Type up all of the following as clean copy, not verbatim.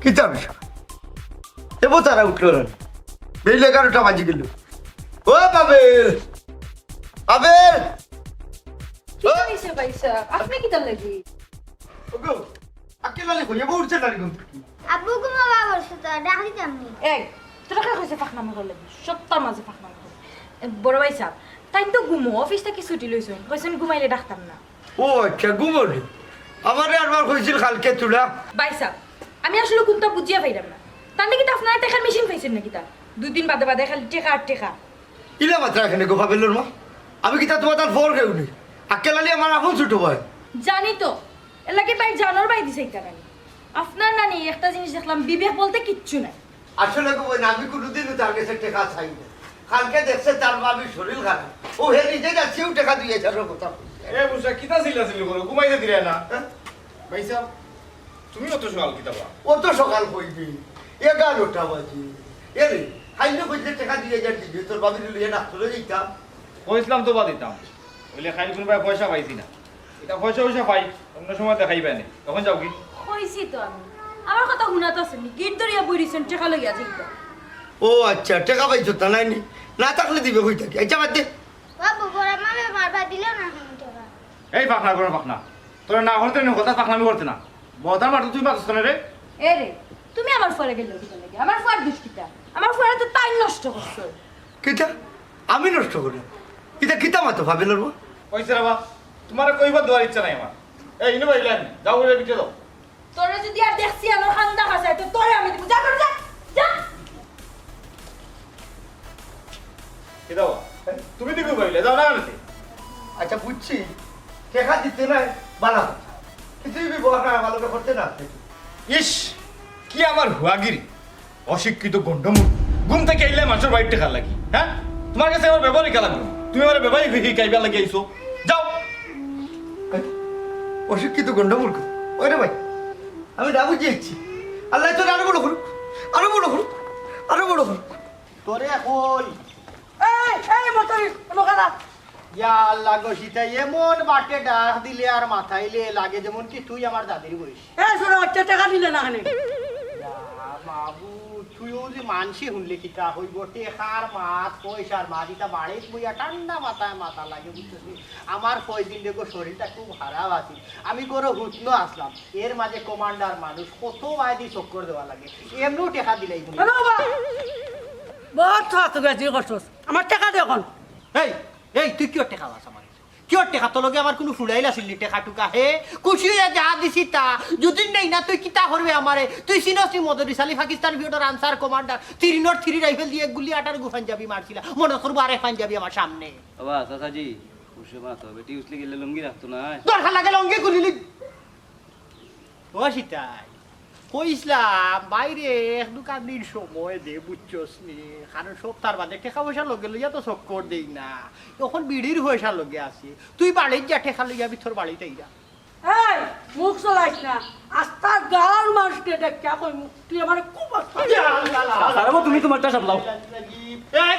কিতা বিষয় এবো তারা উঠলো না বেল 11টা বাজে গেল ও পাবেল পাবেল আপনি কি তার লাগি ওগো আকেলালে কই এবো উঠছে না রে আব্বু কুমা বাবার সাথে ডাকি জানি এই তোরা কা কইছে ফাকনামি করলে সত্তর মাঝে ফাকনামি করে বড় ভাই সাহেব তাই তো ঘুমো অফিস থেকে ছুটি লইছেন কইছেন ঘুমাইলে ডাক্তার না ও আচ্ছা ঘুমোলি আমারে আরবার কইছিল কালকে তুলা ভাই সাহেব আমি আসলে ঘুমটা বুঝিয়া পাইলাম না তার নাকি আপনারা টেকার মেশিন পাইছেন নাকি তা 2 দিন বাদে বাদে খালি টেকা আর টেকা ইলা মাত্রা এখানে গো পাবেলর মা আমি কিতা তোমার তার ফোর কেউনি আকেলালি আমার আপন ছোট ভাই জানি তো এলাকে ভাই জানোর ভাই দিছে এটা নানি আপনার নানি একটা জিনিস দেখলাম বিবেক বলতে কিচ্ছু নাই আসলে গো বই আমি কোনোদিনও তার কাছে টাকা চাই না কালকে দেখছে তার বাবির শরীর খারাপ ও হে নিজে যাচ্ছেও টাকা দিয়ে যাওয়ার কথা এ বুঝা কিতা ছিল করে ঘুমাইতে দিলে না ভাই সাহেব তুমি অত সকাল কিতা বা ও তো সকাল কইবি 11টা বাজে এরে হাইলে কইতে টাকা দিয়ে যাচ্ছি তোর বাবির লিয়ে ডাক্তারে যাইতাম কইছিলাম তো বা দিতাম বলে খাইল কোন ভাই পয়সা পাইছি না এটা পয়সা পাই অন্য সময় দেখাইবে না তখন যাও কি কইছি তো আমি আমার কথা শুনাত আছে নি গিট দরিয়া বইরিছেন টেকা লইয়া যাইতা ও আচ্ছা টাকা পাইছো তা নাই না থাকলে দিবে কই থাকি আচ্ছা বাদ দে বাবু বড় মামে মারবা দিল না টাকা এই পাখনা করে পাখনা তোরা না হতে না কথা পাখনামি করতে না বদার মারতে তুই মারছ না রে এ রে তুমি আমার ফরে গেল কি লাগে আমার ফর দুষ্কিতা আমার ফরে তো তাই নষ্ট করছো কিতা আমি নষ্ট করি কিতা কিতা মাতো ভাবেলর মা কইছে রে বা তোমার কইবার দেওয়ার ইচ্ছা নাই আমার এই ইনো ভাইলেন যাও রে বিটে দাও তোরে যদি আর দেখছি আমার খান্দা খাসায় তো তোরে আমি দিব যা করে যা যা কি দাও তুমি দিকে কইলে যাও না আনতে আচ্ছা বুঝছি টাকা দিতে না বালা কিছুই ব্যবহার না ভালো করতে না ইস কি আমার হুয়াগিরি অশিক্ষিত গন্ডমূল ঘুম থেকে এলে মানুষের বাড়িতে টাকা লাগি হ্যাঁ তোমার কাছে আমার ব্যবহারই কা লাগলো তুমি আমার ব্যবহারই শিখাইবার লাগি আইছো যাও অশিক্ষিত গন্ডমূর্খ ওরে ভাই আমি না বুঝিয়েছি আল্লাহ তোর আরো বড় করুক আরো বড় করুক আরো বড় করুক তোরে কই এই মতরি লোকাদা ইয়া আল্লাহ গো শিতাই এমন বাটে ডাক দিলে আর মাথাইলে লাগে যেমন কি তুই আমার দাদির বয়স এই শুনো টাকা দিলে না খানে বাবু তুইও যে মানসি শুনলে কিতা হইব টেকার মাছ পয়সার মাছ ইটা বাড়িত বইয়া ঠান্ডা মাথায় মাথা লাগে বুঝতেছি আমার কয়দিন দেখো শরীরটা খুব খারাপ আছে আমি কোনো হুতনো আসলাম এর মাঝে কমান্ডার মানুষ কত বায়দি চক্কর দেওয়া লাগে এমনিও টেকা দিলাই বহুত থাক গেছি করছস আমার টাকা দে এখন এই এই তুই কিয় টেকা লাস আমার কিয় টেকা তোর লগে আমার কোনো ফুড়াইল আসিল নি টেকা টুকা হে খুশি হয়ে যা দিছি তা যদি নেই না তুই কিতা করবে আমারে তুই সিনসি মদরি সালি পাকিস্তান ভিউটার আনসার কমান্ডার 303 রাইফেল দিয়ে গুলি 8 গু পাঞ্জাবি মারছিলা মনে করবো আরে পাঞ্জাবি আমার সামনে বাবা চাচাজি খুশি মা তো বেটি উঠলে গেলে লুঙ্গি রাখতো না দরকার লাগে লঙ্গে গুলিলি ও সীতাই কইসলাম বাইরে এক দোকান দিন সময় দে বুঝছস নি কারণ সব তার বাদে টেকা পয়সা লগে লইয়া তো চক্কর দেই না এখন বিড়ির পয়সা লগে আছে তুই বাড়ির যা টেকা লইয়া ভিতর বাড়িতে যা এই মুখ চলাইছ না আস্তা গাল মারতে দেখা কই মুখ তুই আমার খুব আরে তুমি তোমারটা সামলাও এই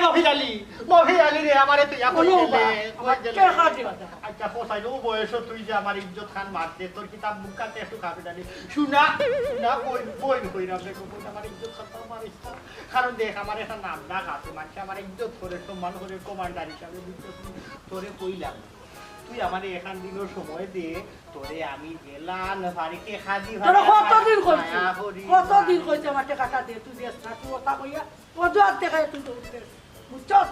মফিজালি রে আমারে তুই আপন আমার টাকা দিবা আচ্ছা পোসাই নো বয়স তুই যে আমার ইজ্জত খান মারতে তোর কিতাব বুকাতে একটু খাবে জানি শুনা বই কইরা দেখো আমার ইজ্জত খাতা মারিস কারণ দেখ আমার একটা নাম ডাক আছে মানুষ আমার ইজ্জত করে সম্মান করে কমান্ডার হিসাবে বুঝছস তোরে কইলাম তুই আমারে এখান দিনের সময় দে তোরে আমি গেলাম বাড়িতে খাজি তোরা কতদিন কইছিস আমার টাকাটা দে তুই দেস না তুই ওটা কইয়া কত আর টাকা তুই উঠতে বুঝছস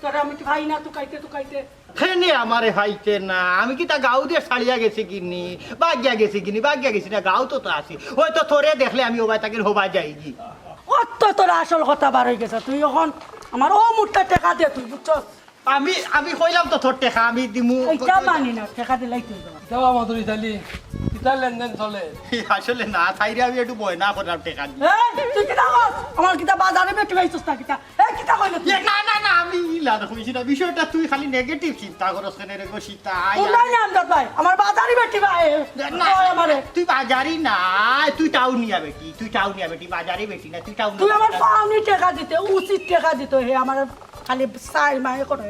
তোরা আমি ভাই না তুই কাইতে ফেনে আমারে হাইতে না আমি কি তা গাঁও দিয়ে ছাড়িয়া গেছি কিনি বাগিয়া গেছি না গাঁও তো আছি ওই তো তোরে দেখলে আমি ওবাই তাকে হবা যাইগি অত তোর আসল কথা বার হয়ে গেছে তুই এখন আমার ও মুঠটা টাকা দে তুই বুঝছস আমি কইলাম তো তোর টেকা আমি দিমু এইটা মানি না টাকা দিলাই তুই দেওয়া মাধুরী চালি কিতা লেনদেন চলে আসলে না থাইরে আমি একটু বয় না করলাম টেকা দি তুই কিতা কর আমার কিতা বাজারে বেটি পাইছস না কিতা কিতা কইল তুই না আমি ইলা কইছি না বিষয়টা তুই খালি নেগেটিভ চিন্তা করছ কেন রে গো সীতাই নাই না আমদাদ ভাই আমার বাজারে বেটি ভাই না আমারে তুই বাজারি না তুই টাউনিয়া বেটি বাজারি বেটি না তুই টাউন তুই আমার পাওনি টাকা দিতে উচিত টাকা দিতে হে আমার খালি সাই মাই করে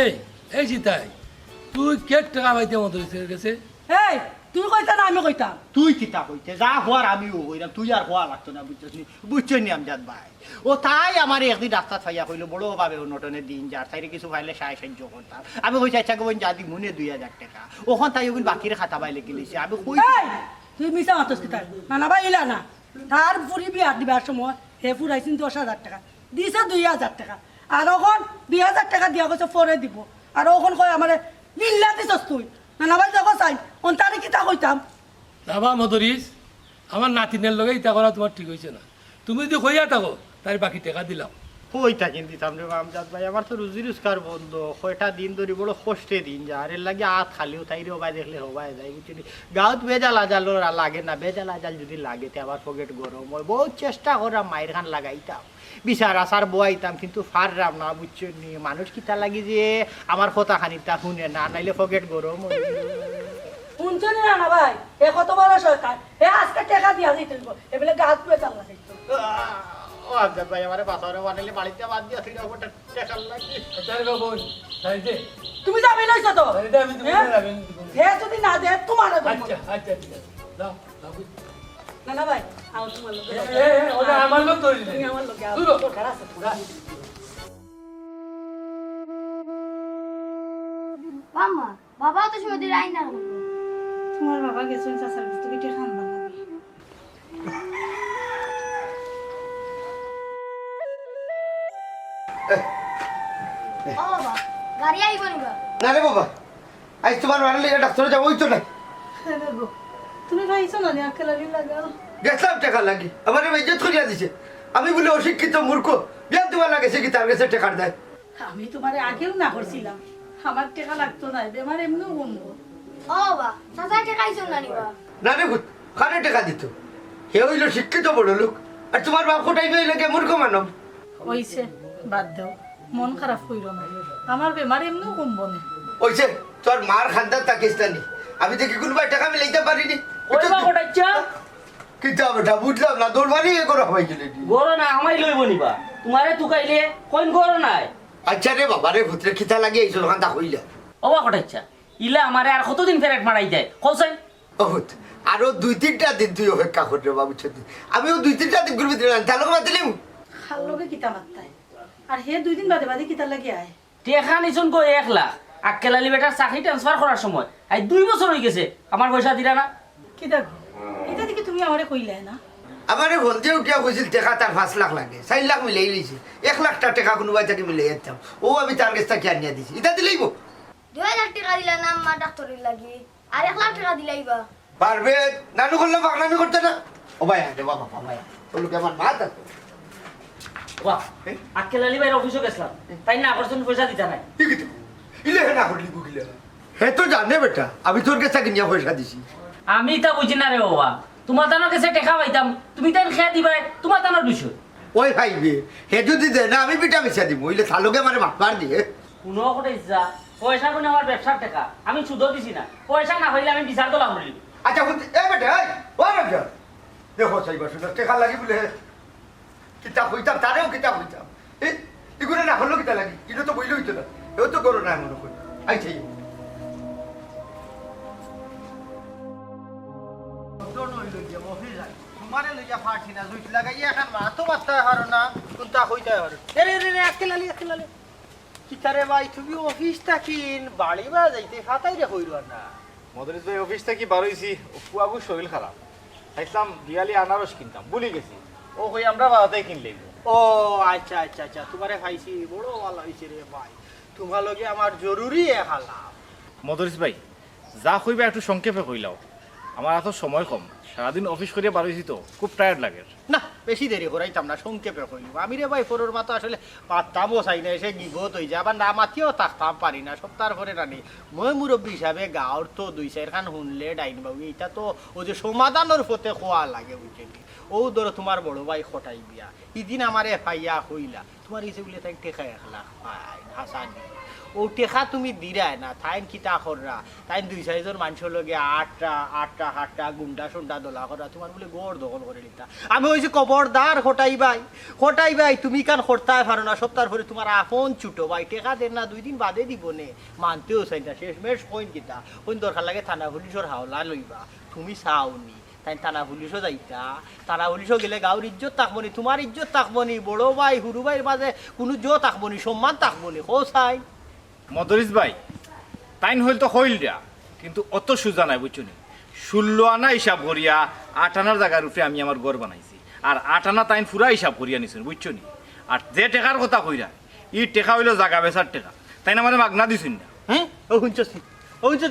এই এই চিতাই তুই কে টাকা পাইতে মাধুরী গেছে এই তুই কইতা না আমি কইতাম তুই কিতা কইতে যা হওয়ার আমিও কইলাম তুই আর হওয়া লাগতো না বুঝছেন নি আমজাদ ভাই ও তাই আমার একদিন রাস্তা ছাইয়া কইলো বড় ভাবে নটনের দিন যার সাইডে কিছু পাইলে সাহায্য করতাম আমি কইছি আচ্ছা গোবন যা দি মনে 2000 টাকা ওখান তাই ওগুন বাকির খাতা পাইলে গেলিছে আমি কই এই তুই মিছা মাতস কিতা না ভাই ইলা না তার পুরি বিয়া দিবার সময় হে ফুরাইছিন 10,000 টাকা দিছে 2,000 টাকা আর ওখন 2,000 টাকা দিয়া গেছে পরে দিব আর ওখন কয় আমারে লিল্লা দিছস তুই না ভাই দেখো চাই অন্তারে কিতা কইতাম যাবা মদরিস আমার নাতিনের লগে ইটা করা তোমার ঠিক হয়েছে না তুমি যদি কইয়া থাকো তার বাকি টাকা দিলাম কই থাকেন দিতাম রে আমজাদ ভাই আমার তো রুজি রোজগার বন্ধ কয়টা দিন ধরে বড় কষ্টে দিন যা আর এর লাগে হাত খালিও তাইরে হবাই দেখলে হবাই যায় বুঝলি গাঁত বেজাল আজাল লাগে না বেজাল আজাল যদি লাগে তে আবার পকেট গরম হয় বহুত চেষ্টা করা মায়ের খান লাগাইতাম বিচার আসার বয়াইতাম কিন্তু ফাররাম না বুঝছেন নি মানুষ কিতা লাগি যে আমার কথা খানিকটা শুনে না নাইলে পকেট গরম হয় শুনছো না ভাই এ কত বড় সরকার এ আজকে টাকা দিয়া দিতে এবেলে গাছ বেচাল লাগাইতো ও আমজাদ ভাই আমারে বাসারে বানাইলে বাড়িতে বাদ দিয়া তুই ওটা টাকা লাগি তাই বাবু তাই দে তুমি যাবে লইছো তো তাই দে আমি তুমি যাবেন হে যদি না দে তোমার আচ্ছা আচ্ছা ঠিক আছে দাও দাও না ভাই আও তোমার লোক ওটা আমার লোক তৈরি তুমি আমার লোক আও দূর তো খারাপ আছে পুরা মামা বাবা তো সময় দিয়ে আইনা তোমার বাবা গেছেন চাচার কাছে তুমি টাকা আনবা না ও বাবা গাড়ি আইব নিবা না রে বাবা আজ তোমার বাড়ি লেগে ডাক্তারে যাবো তো না তুমি ভাইছো না আকেলা লাগাও গেছিলাম টাকা লাগি আমার ইজ্জত করিয়া দিছে আমি বলে অশিক্ষিত মূর্খ বিয়া তোমার লাগে সে কি তার কাছে টাকা দেয় আমি তোমারে আগেও না করছিলাম আমার টাকা লাগতো না বেমার এমনিও বন্ধ ও বাবা চাচা টাকা আইছো না নিবা না রে ভূত খানে টাকা দিত হে হইল শিক্ষিত বড় লোক আর তোমার বাপ কোটাই হইলে কে মূর্খ মানব হইছে বাদ দাও মন খারাপ কইরো না আমার বেমার এমনিও কমবো না ওইছে তোর মার খানদার তাকিস্তানি আমি দেখি কোনবার টাকা মিলাইতে পারিনি ওইবা কোটাইছা কিন্তু বেটা বুঝলাম না তোর বাড়ি এ করে হয়ে গেলে গরো না আমাই লইব নিবা তোমারে তুকাইলে কোন গরো নাই আচ্ছা রে বাবা রে ভূতরে খিতা লাগে এইসব খান্দা হইলা ওবা কোটাইছা ইলা আমারে আর কতদিন ফেরেট মারাই যায় কইছেন বহুত আরো 2-3টা দিন তুই অপেক্ষা কর রে বাবু ছোট আমিও 2-3টা দিন ঘুরবি দিলাম তাহলে বাদ দিলিম খাল লগে কিতা মাত্তায় আর হে 2 দিন বাদে বাদে কিতা লাগে আয় টেকা নিছুন কই 1 লাখ আক্কেলালি বেটার চাকরি ট্রান্সফার করার সময় আই 2 বছর হই গেছে আমার পয়সা দিলা না কিতা গো এটা দেখি তুমি আমারে কইলে না আমারে ভন্তে উঠিয়া কইছিল টাকা তার 5 লাখ লাগে 4 লাখ মিলাই লইছে 1 লাখ টাকা কোনোবাই থেকে মিলাই যেতাম ও আমি তার কাছে কি আনিয়া দিছি এটা দিলেইব 2000 টাকা দিলা না মা ডাক্তারের লাগি আর 1 লাখ টাকা দিলাইবা পারবে নানু করলে বাগনামি করতে না ও ভাই আরে বাবা ভাই তোর লোকে আমার মাথা বাহ আক্কেলালি ভাই অফিসে গেছলাম তাই না আকর্ষণ পয়সা দিতা নাই ঠিক আছে ইলে না করলি গুগিলে হে তো জানে বেটা আমি তোর কাছে কিনিয়া পয়সা দিছি আমি তা বুঝি না রে বাবা তোমার তানোর কাছে টাকা পাইতাম তুমি তাই খেয়া দিবাই তোমার তানোর বিষয় ওই ভাইবে হে যদি দে না আমি পিঠা মিশা দিব ইলে থালোকে মানে মারবার দিয়ে কোনো কোটে যা পয়সা কোনে আমার ব্যবসার টাকা আমি সুদও দিছি না পয়সা না হইলে আমি বিচার তোলা হইলি আচ্ছা বলতে এ বেটা এই ও বেটা দেখো চাইবা শুনে টাকা লাগি বলে কিতাব হইতাম তারেও কিতাব হইতাম এই এগুলো না হলো কিতা লাগি কিন্তু তো বইলে হইতো না এও তো করো না মনে করি আইছে তোমারে লইয়া ফাটি না জুইত লাগাইয়া এখন মাতো বাস্তা হারো না কোনটা হইতা হারো রে রে রে আকেলালি কিতারে ভাই তুমি অফিস থাকিন বাড়ি বা যাইতে ফাতাই রে হইল না মদরিস ভাই অফিস থেকে বার হইছি পুয়াগু শরীর খারাপ খাইছিলাম দিয়ালি আনারস কিনতাম ভুলে গেছি ও কই আমরা বাজাতে কিনলে ও আচ্ছা তোমারে খাইছি বড় ভালো হইছে রে ভাই তোমার লগে আমার জরুরি হালাম মদরিস ভাই যা কইবা একটু সংক্ষেপে কইলাও আমার এত সময় কম সারাদিন অফিস করে বার হইছি তো খুব টায়ার্ড লাগে না বেশি দেরি করাইতাম না সংক্ষেপে কইলাম আমি রে ভাই ফোরের মাথা আসলে পাত্তামও চাই না এসে গিবত হয়ে যায় আবার না মাতিও থাকতাম পারি না সপ্তাহ পরে রানি মই মুরব্বী হিসাবে গাঁৱৰ তো 2-4 খান শুনলে ডাইন বাবু এটা তো ও যে সমাধানের পথে খোয়া লাগে বুঝলি ও ধরো তোমার বড় ভাই খটাই বিয়া ইদিন আমারে পাইয়া হইলা তোমার ইসে বলে তাই টেকা 1 লাখ পাই হাসানি ও ও টেকা তুমি দিরাই না তাইন কিতা কররা তাইন 2-4 জন মানুষের লগে আটটা গুন্ডা সুন্ডা দোলা করা তোমার বলে গড় দখল করে নিতা আমি হইছি খবরদার হটাই ভাই তুমি কান করতাই পারো না সপ্তাহ পরে তোমার আপন ছুটো ভাই টেকা দেন না 2 দিন বাদে দিব নে মানতেও চাই না শেষমেশ কইন কিতা কোন দরকার লাগে থানা পুলিশের হাওলা লইবা তুমি চাওনি তাই থানা পুলিশও যাইতা থানা পুলিশও গেলে গাঁর ইজ্জত থাকবনি তোমার ইজ্জত থাকবনি বড় ভাই হুরু ভাইয়ের মাঝে কোনো জো থাকবনি সম্মান থাকবনি কো চাই মদরিস ভাই তাইন হইল তো হইল দিয়া কিন্তু অত সুজা নাই বুঝছো নি 16 আনা হিসাব করিয়া 8 আনার জায়গার উপরে আমি আমার ঘর বানাইছি আর 8 আনা তাইন পুরা হিসাব করিয়া নিছেন বুঝছো নি আর যে টাকার কথা কইরা ই টাকা হইলো জায়গা বেচার টাকা তাই না মানে মাগনা দিছেন না হ্যাঁ ও শুনছি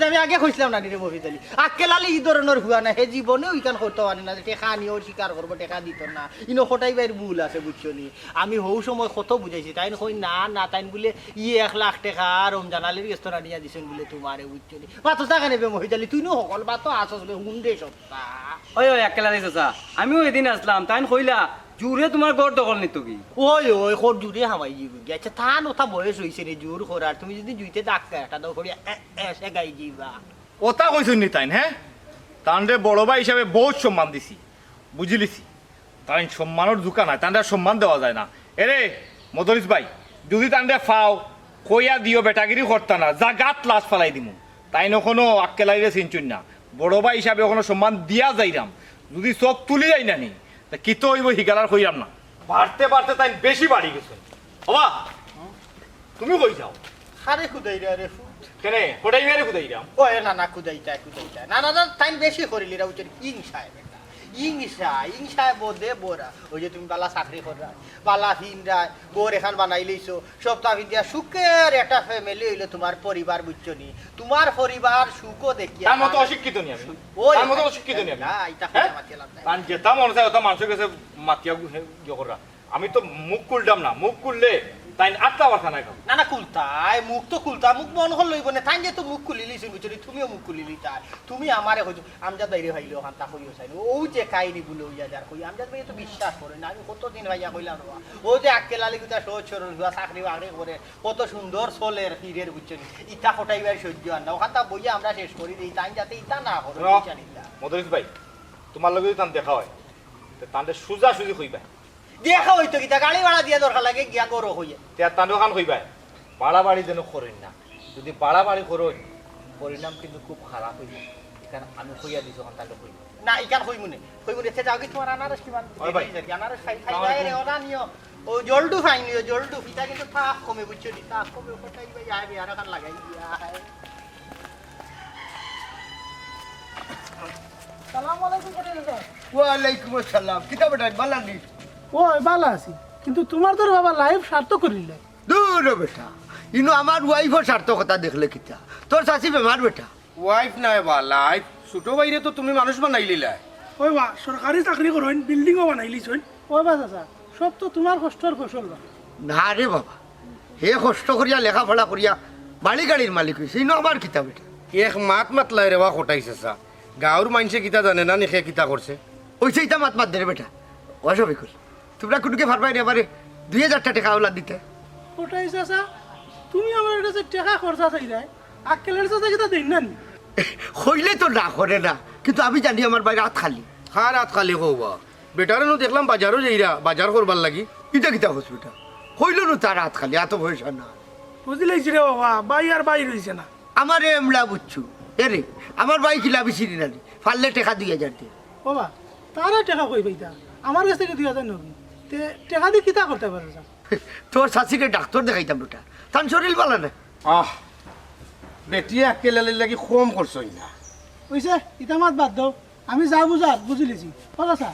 আমি আগে কইছিলাম না রে মফিজালি আকেলালি ই ধরনের হুয়া না হে জীবনে ওইখান করতে পারি না টেকা নিয়ে স্বীকার করবো টেকা দিত না ইনো হটাই বাইর ভুল আছে বুঝছো নি আমি হৌ সময় কত বুঝাইছি তাই কই না তাই বলে 1 লাখ টাকা রমজান আলীর রেস্তোরাঁ নিয়ে দিছেন বলে তোমারে বুঝছো নি বাতো টাকা নেবে মফিজালি তুই নো সকল বাতো আসস বলে হুন্ডে সপ্তাহ ওই একেলা চাচা আমিও এদিন আসলাম তাই কইলা জুরে তোমার গড় দখল নিত কি ওই খোর জুড়ে হামাই যাবি আচ্ছা থান ওটা বয়স হয়েছে রে জোর করার তুমি যদি জুইতে ডাক্তার একটা দাও করিয়া এসে গাই যাইবা ওটা কইছেন নি তাইন হ্যাঁ তানরে বড় ভাই হিসাবে বহুত সম্মান দিছি বুঝিলিছি তাই সম্মানের দোকান নাই তানরে সম্মান দেওয়া যায় না এরে মদরিস ভাই যদি তানরে ফাও কইয়া দিও বেটাগিরি করতা না যা গাত লাশ ফালাই দিমু তাই নখনো আক্কেলাইরে চিনচুন না বড় ভাই হিসাবে ওখানে সম্মান দিয়া যাইরাম যদি চোখ তুলি যাই না নি তা কি তো হইব হিগালার কইরাম না বাড়তে তাই বেশি বাড়ি গেছে হবা তুমি কই যাও আরে খুদাই রে কেনে কোটাই মেরে খুদাইরাম ও না খুদাইতা না টাইম বেশি করিলি রা উচিত ইংসায় বোধে বোরা ওই যে তুমি বালা চাকরি করা বালা হিনরা বোর এখান বানাই লইছো সপ্তাহ দিয়া সুখের একটা ফ্যামিলি হইলো তোমার পরিবার বুঝছো নি তোমার পরিবার সুখও দেখি তার মতো অশিক্ষিত নি আমি তার মতো অশিক্ষিত নি আমি না এটা কথা মাতিয়ালাম না কারণ যেটা মনে চায় ওটা মানুষের কাছে মাতিয়া করা আমি তো মুখ খুলতাম না মুখ খুললে তাই আটটা কথা নাই না খুলতাই মুখ তো খুলতা মুখ মন হল লইব না তাই যে তো মুখ খুলি লিছি বুঝছো তুমিও মুখ খুলি লিতাই তুমি আমারে কইছো আমজাদ বাইরে হইলো ওখান তা কইও চাই ও যে কাহিনী গুলো হইয়া যার কই আমজাদ ভাই তো বিশ্বাস করে না আমি কতদিন ভাইয়া কইলাম ও যে আক্কেলালি গুতা সহজ সরল হুয়া চাকরি বাকরি করে কত সুন্দর চলের পীরের বুঝছো ইটা ফটাইবার সহ্য আর না ওখান তা বইয়া আমরা শেষ করি দিই তাই যাতে ইটা না করে মদরিস ভাই তোমার লগে যদি তান দেখা হয় তানতে সুজা সুজি কইবা দেখা হইতো কিতা গাড়ি ভাড়া দিয়া দরকার লাগে গিয়া গরো হইয়া তে তান দোকান কইবা বাড়াবাড়ি যেন করেন না যদি বাড়াবাড়ি করো পরিণাম কিন্তু খুব খারাপ হইব কারণ আমি কইয়া দিছো কান তাহলে কইব না ইকান কইমুনে তে যাও কি তোমার আনারস কি মান আনারস খাই যায় রে ওনা নিও ও জলডু ফাইন নিও জলডু ফিটা কিন্তু তাপ কমে বুঝছো নি তাপ কমে ওটাই ভাই আয় বিয়ার কান লাগাই দিয়া সালাম আলাইকুম করে দাও ওয়ালাইকুম আসসালাম কিতা বেটা বালানি ওই ভালো আছি কিন্তু তোমার তোর বাবা লাইফ সার্থক করিলে দূর বেটা ইনো আমার ওয়াইফও সার্থকতা দেখলে কিতা তোর শাশি বেমার বেটা ওয়াইফ নাই বা লাইফ ছোট বাইরে তো তুমি মানুষ বানাইলিলা ওই বা সরকারি চাকরি করেন বিল্ডিংও বানাইলিছইন ওই বা চাচা সব তো তোমার কষ্টর ফসল বা না রে বাবা হে কষ্ট করিয়া লেখাপড়া করিয়া বাড়ি গাড়ির মালিক হয়েছে ইনো আমার কিতা বেটা এক মাত মাতলাই রেবা কোটাইছে সা গাঁর মানুষে কিতা জানে না নিখে কিতা করছে ওইসে ইতা মাত দে রে বেটা অসবই করি তোমরা কুটুকে ভারবাই রে এবারে 2000 টাকা ওলা দিতে ওটাই চাচা তুমি আমার কাছে টাকা খরচা চাই যায় আক্কেলের চাচা কিতা দেন না হইলে তো না করে না কিন্তু আমি জানি আমার বাইরে হাত খালি হ্যাঁ রাত খালি হওবা বেটারে নো দেখলাম বাজারও যাইরা বাজার করবার লাগি ইটা কিতা হসপিটাল হইল না তার হাত খালি এত পয়সা না বুঝলেছি রে বাবা বাই আর বাই রয়েছে না আমার এমলা বুঝছু এরে আমার ভাই কিলা বেশি না ফাললে টাকা 2000 দিয়ে বাবা তারা টাকা কই পাইতা আমার কাছ থেকে 2000 নবি তে টাকা দিয়ে কিতা করতে পারো তোর শাশিকে ডাক্তার দেখাইতাম বেটা তার শরীর ভালো না আহ বেটিয়ে আকেলালি লাগি কম করছই না ওইসে ইটা মাত বাদ দাও আমি যা বুঝার বুঝিলেছি কথা স্যার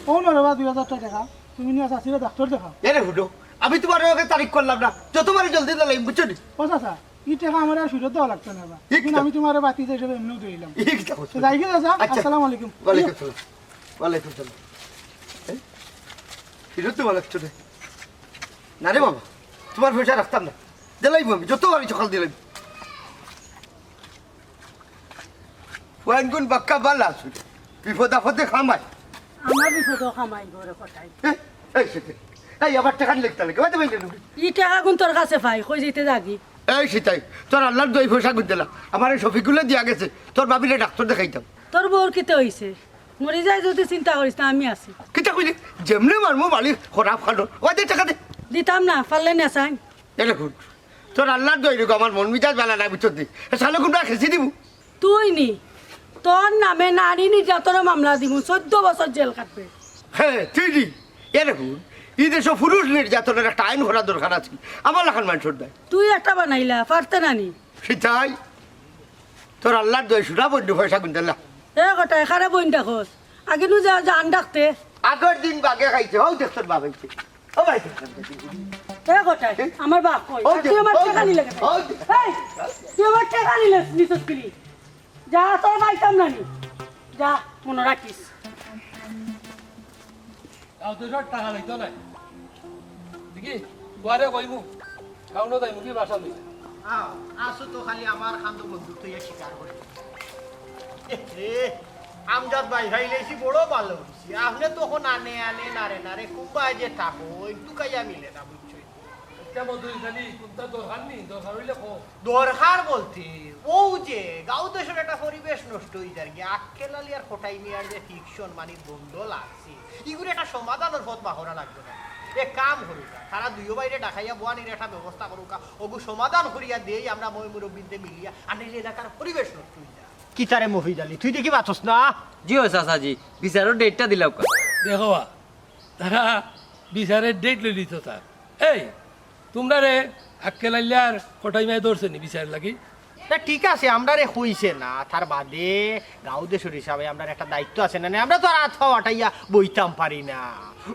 কোন রবা 2000 টাকা তুমি নিয়ে শাশিরে ডাক্তার দেখাও এরে হুডো আমি তোমার ওকে তারিখ করলাম না যতবারই জলদি দিলাম বুঝছো নি কথা স্যার ই টাকা আমার আর ফেরত দেওয়া লাগতো না কিন্তু আমি তোমার বাতি হিসেবে এমনিও দিলাম যাই গে দাদা আসসালামু আলাইকুম ওয়ালাইকুম সালাম ওয়ালাইকুম সালাম ফেরত দেওয়া লাগতো না রে বাবা তোমার পয়সা রাখতাম না দিলাইব আমি যতবারই সকাল দিলাম ওয়ানগুন বাক্কা বালা আসুন বিপদ আপদে খামাই আমার বিপদ খামাই ঘরে কটাই এই সেটা এই আবার টাকা লিখতে লাগে ওই তো বললেন ই টাকা কোন তোর কাছে পাই কই যেতে যাগি এই শিতাই তোর আল্লাহর দই পয়সা করে দিলা আমার এই শফিকুলে দিয়া গেছে তোর বাবিলে ডাক্তার দেখাইতাম তোর বউর কিতে হইছে মরে যায় যদি চিন্তা করিস না আমি আছি কিতা কইলি যেমনি মারমু বালি খরাব খানো ওই দে টাকা দে দিতাম না পারলে না চাই এ দেখুন তোর আল্লাহর দই রেখো আমার মন মিজাজ বেলা না ভিতর দি সালে কোনটা খেসি দিব তুই নি তোর নামে নারী নির্যাতনের মামলা দিব 14 বছর জেল কাটবে হ্যাঁ তুই দি এ দেখুন এই দেশে পুরুষ নির্যাতনের একটা আইন করা দরকার আছে আমার লাখান মানুষের দেয় তুই একটা বানাইলা পারতে নানি শিতাই তোর আল্লাহর দই সুরা বন্ধু পয়সা করে দিলা এ কটা এখানে বইন দেখোস আগে নু যা জান ডাকতে আগের দিন বাগে খাইছে হও দেখতোর বাবাইছে ও ভাই এ কটাই আমার বাপ কই ও তুই আমার টাকা নিলে কেন? ও এই তুই আমার টাকা নিলে নিছস কিলি যা তোর পাইতাম নানি যা মনে রাখিস তাও তো সব টাকা লইতো নাই দেখি দুয়ারে কইমু কাউনো তাই মুখি বাসা লই আসো তো খালি আমার খান্দো বন্ধু তুই স্বীকার করে আমজাদ ভাই ভাই লেছি বড় ভালো হয়েছি আপনি তখন আনে আনে নারে নারে কুম্বায় যে থাকো ওই টুকাইয়া মিলে না বুঝছই এটা মধুরি খালি কোনটা দরকার নেই দরকার হইলে কো দরকার বলতে ও যে গাঁও দেশের একটা পরিবেশ নষ্ট হয়ে যায় গিয়ে আক্কেলালি আর কোটাই মিয়ার যে ফিকশন মানে বন্ধ লাগছে এগুলো একটা সমাধানের পথ বাহরা লাগবে না এ কাম করুকা তারা দুইও বাইরে ডাকাইয়া বোয়ানির একটা ব্যবস্থা করুকা ওগু সমাধান করিয়া দেই আমরা মই মুরব্বীতে মিলিয়া আনে এলাকার পরিবেশ নষ্ট হয়ে যায় কি তারে মফিজ আলী তুই দেখি পাচ্ছস না জি ও চাচাজি বিচারের ডেটটা দিলাম দেখো তারা বিচারের ডেট লই দিত স্যার এই তোমরা রে আক্কেল আইলার কোটাই মাই ধরছে নি বিচার লাগি তা ঠিক আছে আমরা রে হইছে না তার বাদে গাঁও দেশের হিসাবে আমরা একটা দায়িত্ব আছে না আমরা তো আর আথা আটাইয়া বইতাম পারি না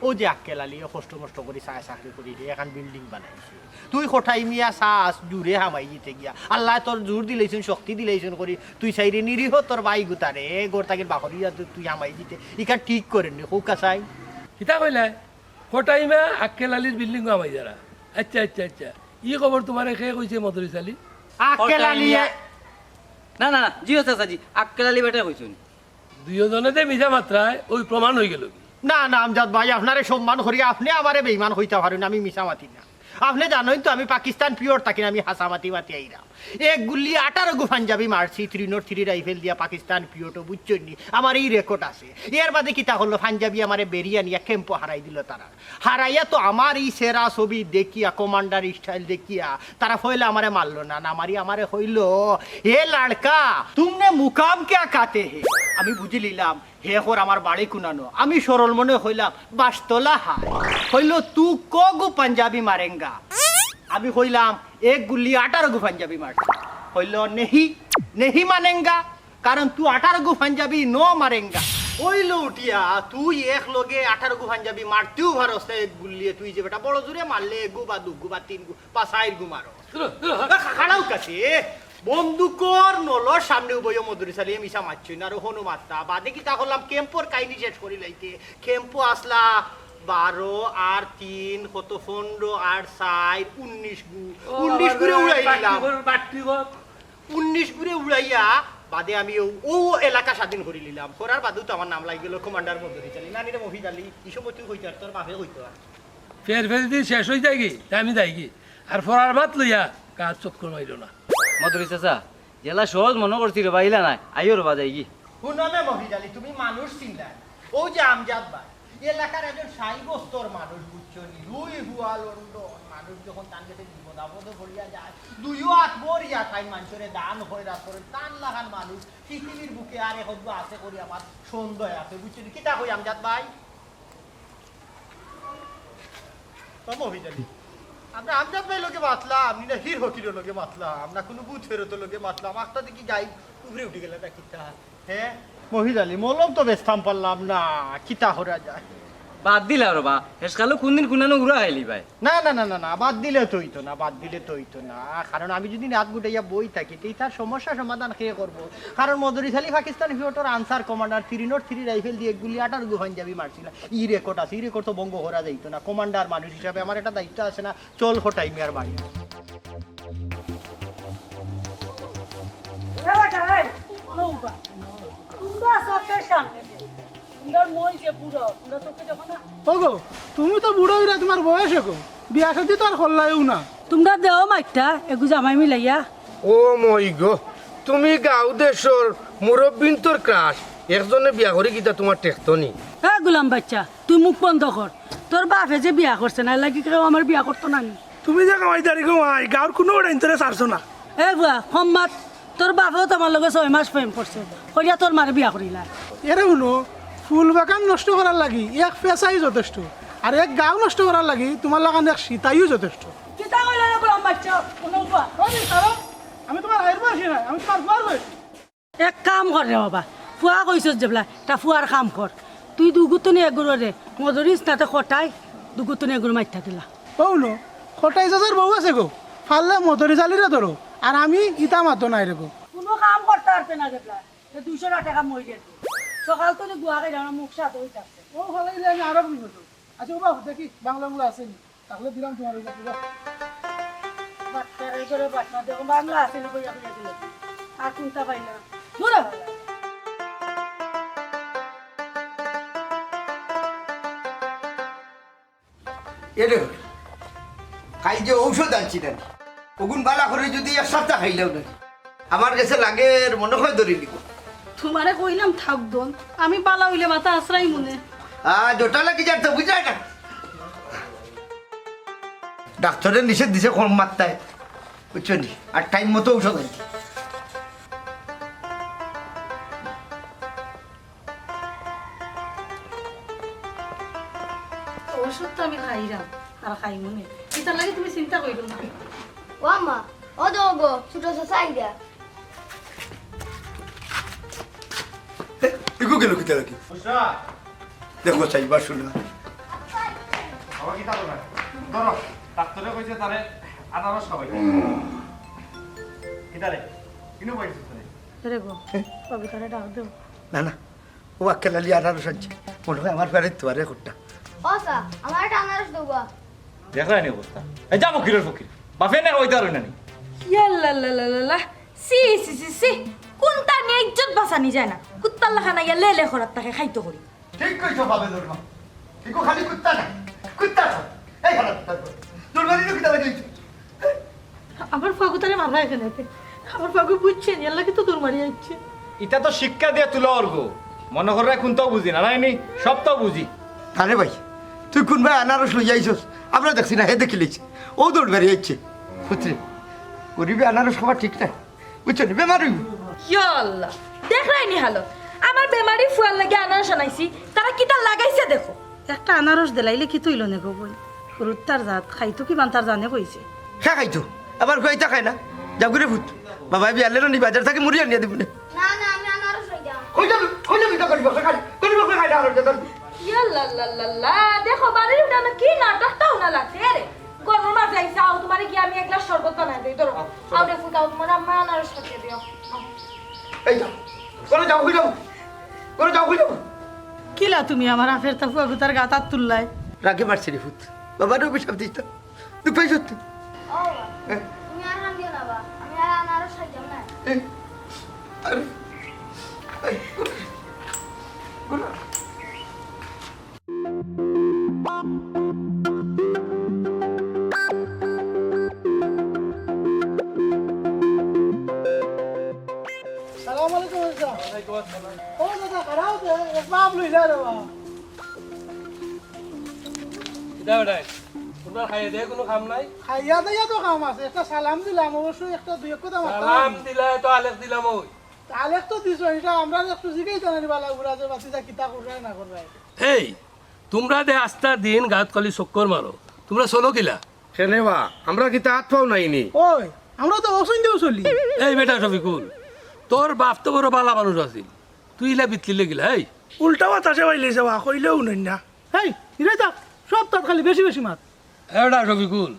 ও যে আক্কেল আলী কষ্ট মষ্ট করি চায় চাকরি করি এখন বিল্ডিং বানাইছে তুই কোঠাই মিয়া চাস জুড়ে হামাই দিতে গিয়া আল্লাহ তোর জোর দিলেছেন শক্তি দিলেছেন করি তুই চাইরে নিরীহ তোর বাই গুতারে গোরতাকে বাকরিয়া তুই হামাই দিতে ইখান ঠিক করেন নি কৌকা চাই কিতা কইলা কোটাই মা আক্কেল আলীর বিল্ডিং আমাই যারা আচ্ছা আচ্ছা আচ্ছা ই খবর তোমার কে কইছে মধুরি চালি আক্কেল আলী না না জি ও চাচাজি আক্কেলালি বেটা কইছুন দুইজনেতে মিছা মাত্রায় ওই প্রমাণ হয়ে গেল না না আমজাদ ভাই আপনারে সম্মান করি আপনি আমারে বেইমান হইতে পারেন আমি মিশামাতি না আপনি জানেন তো আমি পাকিস্তান পিওর থাকি না আমি হাসামাতি মাতি আইরাম এক গুলি 18 গো পাঞ্জাবি মারছি 303 রাইফেল দিয়া পাকিস্তান পিওটো বুঝছেন নি আমার এই রেকর্ড আছে এর বাদে কিতা হলো পাঞ্জাবি আমারে বেরিয়া নিয়া ক্যাম্পো হারাই দিল তারা হারাইয়া তো আমার এই সেরা ছবি দেখিয়া কমান্ডার স্টাইল দেখিয়া তারা ফইলে আমারে মারলো না না মারি আমারে হইল এ লড়কা তুমনে মুকাম क्या কাতে হে আমি বুঝি লিলাম হে হর আমার বাড়ি কুনানো আমি সরল মনে হইলাম বাসতলা হাই হইল তু কগো পাঞ্জাবি মারেঙ্গা আমি কইলাম এক গুলি 18 গো পাঞ্জাবি মারছি হইল নেহি নেহি মানেঙ্গা কারণ তুই 18 গো পাঞ্জাবি নো মারেঙ্গা হইল উঠিয়া তুই এক লগে 18 গো পাঞ্জাবি মারতেও ভারস এক গুলিয়ে তুই যে বেটা বড় জোরে মারলে গো বা দু গো বা তিন গো পাঁচাইর গো মারো খাড়াও কাছে বন্দুকর নলর সামনে বইও মধুরি চালিয়ে মিশা মারছি না আর হনু মাত্রা বাদে কি তা করলাম ক্যাম্পর কাহিনী শেষ করি লাইতে ক্যাম্পো আসলা 12 আর 3 কত 15 আর 4 19 গু 19 গুরে উড়াইলাম 19 গুরে উড়াইয়া বাদে আমি ও এলাকা স্বাধীন করে নিলাম করার বাদেও তো আমার নাম লাগি গেল কমান্ডার মধুরি চালি না নিরে মফিজ আলী এই সময় তুই হইতে আর তোর বাপে হইতো আর ফের ফের দিয়ে শেষ হয়ে যায় কি তাই আমি যাই কি আর ফরার মাত লইয়া কাজ চক্কর মাইল না মধুরি চাচা জেলা সহজ মনে করছি রে বাইলা নাই আইও রে বাজাই কি শুনমে মফিজ আলী তুমি মানুষ চিন্তা ও যে আমজাদ ভাই এলাকার একজন সাইবস্তর মানুষ বুঝছো নি রুই হুয়া লন্ডন মানুষ যখন তার কাছে বিপদ আপদ ভরিয়া যায় দুইও হাত ভরিয়া খাই মানুষের দান হইরা করে টান লাগান মানুষ পৃথিবীর বুকে আর এখন আছে করি আমার সন্দেহ আছে বুঝছো নি কিতা কই আমজাদ ভাই মফিজ আলী আমরা আমজাদ ভাই লোকে মাতলাম আপনি না হির হকির লোকে মাতলাম আমরা কোনো বুথ ফেরত লোকে মাতলাম একটা দেখি যাই উপরে উঠে গেলে তা কিতা হ্যাঁ মহিদ আলী মলম তো বেস্তাম পারলাম না কিতা হরা যায় বাদ দিলা রে বা হেসকালো কোনদিন কুনানো উড়া খাইলি ভাই না না না না না বাদ দিলে তো হইতো না বাদ দিলে তো হইতো না কারণ আমি যদি রাত গুটাইয়া বই থাকি তো তার সমস্যা সমাধান কে করবো কারণ মধুরি চালি পাকিস্তান ফিওটোর আনসার কমান্ডার 303 রাইফেল দিয়ে গুলি 18 গো পাঞ্জাবি মারছিল ই রেকর্ড আছে ই রেকর্ড তো বঙ্গ করা যাইতো না কমান্ডার মানুষ হিসাবে আমার একটা দায়িত্ব আছে না চল কোটাই মিয়ার বাড়ি তুমি তো বুড়ো হইরা তোমার বয়স এখন বিয়া শাদী তো আর করলাইও না তোমরা দেও মাইটা এগু জামাই মিলাইয়া ও মই গো তুমি গাঁও দেশর মুরব্বিন তোর ক্রাশ একজনে বিয়া করে কিতা তোমার টেকতনি হ্যাঁ গুলাম বাচ্চা তুই মুখ বন্ধ কর তোর বাপে যে বিয়া করছে না লাগি কেউ আমার বিয়া করতো না তুমি যে কামাইদারি ঘুমাই গাঁর কোনো ইন্টারেস্ট আসছো না এ বুয়া সম্মাত তোর বাপেও তোমার লগে 6 মাস প্রেম করছে করিয়া তোর মারে বিয়া করিলা এরে শুনো ফুল বাগান নষ্ট করার লাগি এক পেশাই যথেষ্ট আর এক গাঁও নষ্ট করার লাগি তোমার লাগান এক সীতাইও যথেষ্ট কিতা কইলা রে গুলাম বাচ্চা কোনো বুয়া আমি তোমার হাইর বসি না আমি তোমার বুয়ার বসি এক কাম কর রে বাবা ফুয়া কইছ যেবলা তা ফুয়ার কাম কর তুই দুগুতনি এগুলো রে মজুরিস তাতে কটাই দুগুতনি এগুলো মাইথা দিলা বউনো খটাই যাজার বউ আছে গো ফাললে মতরি চালিরে ধরো আর আমি ইতা মাতো নাই রে গো কোনো কাম করতে পারবে না যেবলা 200 টাকা মই দিয়ে সকাল তো গুয়াকে যাওয়া মুখ সাথে হইতাছে ও ভালো আমি আরো বুঝবো তো আচ্ছা বাবু দেখি বাংলাগুলো আসেনি তাহলে দিলাম তোমার ওই বাচ্চা এই করে বাচ্চা দেখো বাংলা আছে না কইয়া কইয়া দিল আর চিন্তা পাই না দূরে এলে খাই যে ঔষধ আনছি না ওগুন বালা করে যদি এক সপ্তাহ খাইলেও না আমার কাছে লাগে মনে হয় ধরে নিব তোমারে কইলাম থাক দন আমি বালা হইলে মাথা আশ্রয় মনে জোটা লাগি যার তো বুঝায় না ডাক্তারের নিষেধ দিছে কম মাত্রায় বুঝছো নি আর টাইম মতো ঔষধ আনছি ওষুধ তো আমি খাইলাম আর খাই মনে এটার লাগে তুমি চিন্তা কইরো না ও আম্মা ও দোগো ছোট চাচা আইডা এগু গেল কিতা লাগি দেখো চাইবা শোনা বাবা কি তালো না ধরো ডাক্তারে কইছে তারে আনারস খাওয়াই কিতারে কিনো কইছে তারে রে গো কবিতারে ডাক দেও না না ও আক্কেলালি আনারস আনছে মনে হয় আমার ফেরে তোয়ারে কোটটা ও সা আমার একটা আনারস দেবা দেখলাই নি অবস্থা এই যাবো কিলোর ফকির বাফে না কইতে আর না নি ইয়াল্লাল্লাল্লাল্লাহ সি সি সি সি কোনটা নিয়ে ইজ্জত বাঁচানি যায় না কুত্তার লাখানা ইয়া লে করার তাকে খাইতো করি ঠিক কইছো ভাবে দরমা ইকো খালি কুত্তা না কুত্তা এই ভালো দরবারি তো কিতা লাগি আমার ফাগুতারে মারা এখানে আমার ফাগু বুঝছেন এর লাগে তো তোর মারি যাচ্ছে এটা তো শিক্ষা দিয়ে তুলো অর্গ মনে করে কোনটাও বুঝি না নাইনি সবটাও বুঝি আরে ভাই তুই কোন ভাই আনারস লই যাইছস আমরা দেখছি না হে দেখিলিস ও দৌড় বেরিয়ে যাচ্ছে পুত্রে গরিবে আনারস খাওয়া ঠিক না বুঝছো নি বেমার হইব ইয়াল্লাহ দেখলাই নি হালত আমার বেমারি ফুয়ার লাগে আনারস আনাইছি তারা কিটা লাগাইছে দেখো একটা আনারস দিলাইলে কি তুইল নে গো বই রুত্তার জাত খাইতো কি বান্তার জানে কইছে খা খাইতো আবার কইতা খায় না যাও করে ভূত বাবা বিয়ালে নি বাজার থেকে মুড়ি আনিয়া দিব না না না আমি আনারস লইয়া কই যাবি তো করিব খাই করিব খাই আনারস দেন ইয়াল্লাল্লাল্লাহ দেখো বাড়ির উঠানো কি নাটকটাও না লাগছে রে গরম মাছ আইছে আও তোমারে কি আমি এক গ্লাস শরবত বানাই দেই ধরো আও দেখো কাও তোমার আম্মা আনারস খাইতে দিও এই যাও করে যাও কই যাও করে যাও কই যাও কিলা তুমি আমার আফের তা ফাগুতার গাতার তুললাই রাগে মারছি রে ভূত বাবার অভিশাপ দিস তো তুই পাই সত্যি ও তুমি আর রান দিও না বা আমি আর আনারস খাইতাম না আরে সালাম আলাইকুম ও দাদা খারাপ এক বাপ লই যা রে বা কিতা বেটাই তোমরা খাইয়ে দেয় কোনো কাম নাই খাইয়া দাইয়া তো কাম আছে একটা সালাম দিলাম অবশ্যই একটা দুই এক কথা সালাম দিলা তো আলেখ দিলাম ওই আলেখ তো দিছো এটা আমরা একটু জিগাই জানি বালা ঘুরা যে বাতিজা কিতা কররাই না কররাই এই তোমরা দে আস্তা দিন গাত কালি চক্কর মারো তোমরা চলো কিলা কেনে বা আমরা কিতা হাত পাও নাইনি ওই আমরা তো অসুন দিও চলি এই বেটা শফিকুল তোর বাপ তো বড় বালা মানুষ আছিল তুই ইলা বিতলিলে গিলা এই উল্টা বাতাসে বাইলে যাওয়া কইলেও নাই না হেই হিরে থাক সব তাত খালি বেশি বেশি মাত বেটা শফিকুল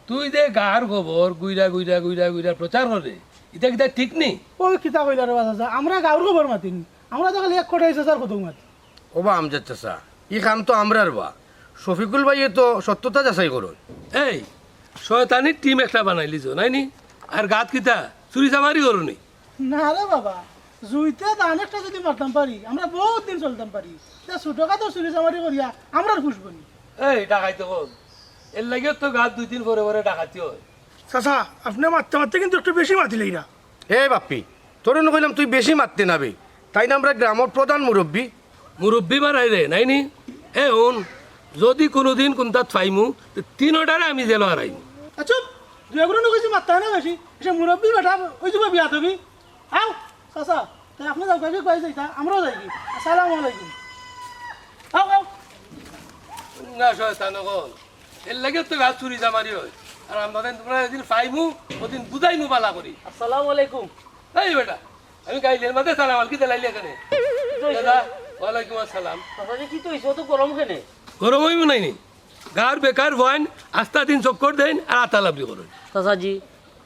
তুই দে গার খবর গুইরা গুইরা গুইরা গুইরা প্রচার করে এটা কিতা ঠিক নেই ওই কিতা কইলা রে বাজা আমরা গাঁর খবর মাতিনি আমরা তো খালি এক কোটা এসে কত মাতি ও বা আমজাদ চাচা ই কাম তো আমরার বা শফিকুল ভাইয়ে তো সত্যতা যাচাই করুন এই শয়তানির টিম একটা বানাইলিছ নাইনি আর গাত কিতা চুরি চামারি করুনি না রে বাবা জুইতে ধান একটা যদি মারতাম পারি আমরা বহুত দিন চলতাম পারি ছোটখাটো চুরি চামারি করিয়া আমরা খুশবনি এই টাকাই তো কল এর লাগে তো গাছ 2-3 পরে পরে ডাকাতি হয়। চাচা আপনি মারতে মারতে কিন্তু একটু বেশি মাতিলেই না। এ বাপ্পি তোর কইলাম তুই বেশি মারতে নাবে, তাই না আমরা গ্রামের প্রধান মুরব্বী। মুরব্বী মারাই রে নাইনি। এ হন যদি কোনোদিন কোনটাত ফাইমু 3টারে আমি জেল হারাইমু। আচ্ছা দুই এগুলো নকইছি মারতে হয় না বেশি, সে মুরব্বী বেটা ওই যুগে বিয়া তবি আও চাচা তাই আপনি যাও গাড়ি কই যাইতা আমরাও যাই কি। আসসালামু আলাইকুম। আও আও না শয়তান গল এর লাগে তো গাছ চুরি জামারি হয়। আর আমরা তোমরা যেদিন ফাইমু ওদিন বুঝাইমু বালা করি। আসসালামু আলাইকুম। এই বেটা আমি গাইলের মাঝে সালাম আলকি দিলাইলি এখানে। দাদা ওয়ালাইকুম আসসালাম। চাচাজি কি তো হইছে তো গরম কেনে? গরম হইমু নাইনি গার বেকার ভয়েন আস্তা দিন চক্কর দেন আর আতালাবি করেন। চাচাজি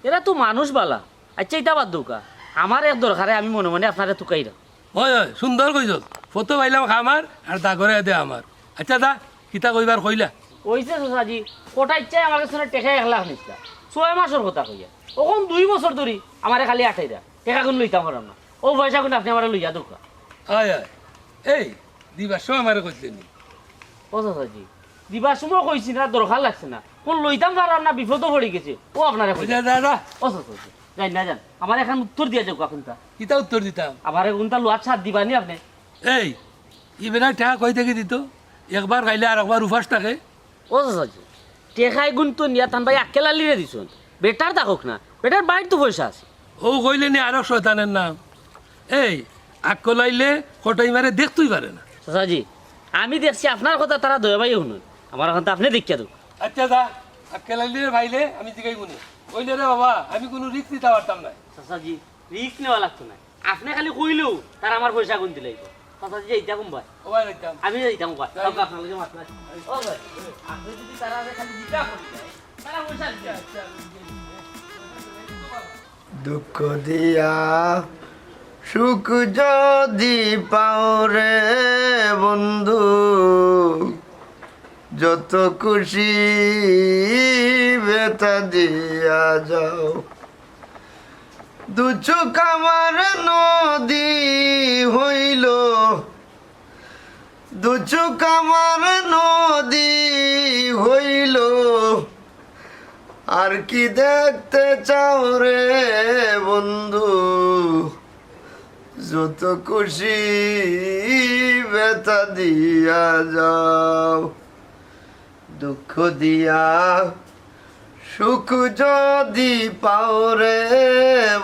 এরা তো মানুষ বালা। আচ্ছা এটা বাদ দৌকা আমার এক দরকারে আমি মনে মনে আপনারে তুকাইরা। হয় হয় সুন্দর কইছ ফটো পাইলাম খামার আর দাগরে দে আমার। আচ্ছা দা কিতা কইবার কইলা? ওইছে চাচাজি কোটা ইচ্ছাই আমার কাছে টেকা 1 লাখ নিচ্ছা 6 মাসের কথা কইয়া ওখন 2 বছর ধরি আমারে খালি 8 টাকা কোন লইতাম পারাম না। ও পয়সা কোন আপনি আমারে লইয়া দৌকা। হয় হয় এই দিবার সময় আমারে কইলেন। ও চাচাজি দিবার সময় কইছি না দরকার লাগছে না কোন লইতাম পারাম না বিপদ পড়ে গেছে ও আপনারে কইলা। যা যা যা ও চাচাজি যাই না যান আমার এখন উত্তর দিয়া যাও কোনটা কিতা উত্তর দিতাম? আমারে কোনটা লোয়ার ছাদ দিবানি আপনি? এই ইবেনা টাকা কই থেকে দিত? একবার খাইলে আর একবার উপাস থাকে। ও চাচাজি টেকাই গুণ তো নিয়া তান ভাই আক্কেলা লিরে দিছুন বেটার দেখক না বেটার বাড়ির তো পয়সা আছে। ও কইলে নি আরো শয়তানের নাম। এই আকলাইলে কটাই মারে দেখতেই পারে না। চাচাজি আমি দেখছি আপনার কথা তারা দয়া ভাই শুনুন আমার কথা আপনি দেখিয়া দেব। আচ্ছা দা আকলাইলে ভাইলে আমি জিগাই গুনি কইলে রে বাবা আমি কোনো রিস্ক নিতে পারতাম না। চাচাজি রিস্ক নেওয়া লাগতো না আপনি খালি কইলেও তারা আমার পয়সা গুণ দিলে চাচাজি এইটা কম ভাই ও ভাই রাখতাম আমি যাইতাম ভাই আপনার মাছ নাই। ও ভাই আপনি যদি তারা খালি দিতা করি তারা পয়সা দিতে। দুঃখ দিয়া সুখ যদি পাও রে বন্ধু, যত খুশি বেতা দিয়া যাও। দু চোখ আমার নদী হইল, দু চোখ আমার নদী হইল, আর কি দেখতে চাও রে বন্ধু, যত খুশি বেতা দিয়া যাও। দুঃখ দিয়া সুখ যদি পাও রে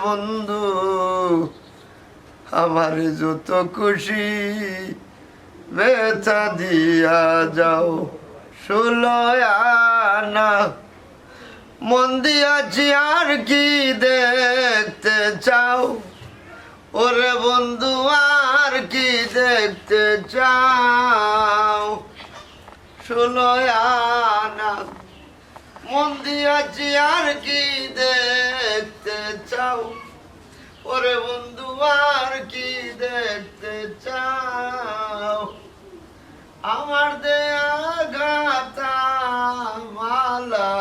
বন্ধু, আমার যত খুশি বেতা দিয়া যাও। 16 আনা মন দিয়াছি আর কি দেখতে চাও, ওরে বন্ধু আর কি দেখতে চাও। 16 আনা মন দিয়াছি আর কি দেখতে চাও, ওরে বন্ধু আর কি দেখতে চাও। আমার দেয়া গাতা মালা,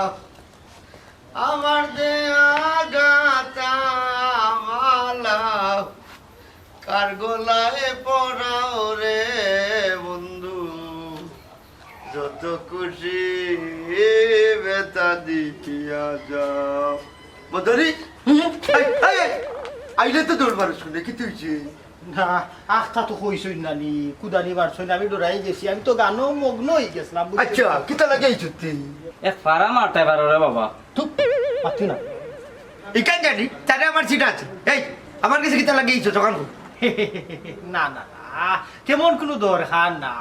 আমার দেয়া গাতা মালা, কার গলায় পরাও রে বন্ধু, যত খুশি বেতা দিয়া যাও। মদরি আইলে তো দৌড় মারো শুনে কি তুইছে না আখটা তো কইছই নানি কুদানি বারছই আমি ডরাই গেছি, আমি তো গানও মগ্ন হয়ে গেছিলাম। আচ্ছা কিতা লাগাইছ তুই? এক ফারা মারতে পারো রে বাবা। তুই পাতি না ইকান জানি তারে আমার সিট আছে। এই আমার কাছে কিতা লাগাইছ তখন? না না না তেমন কোনো দরকার না,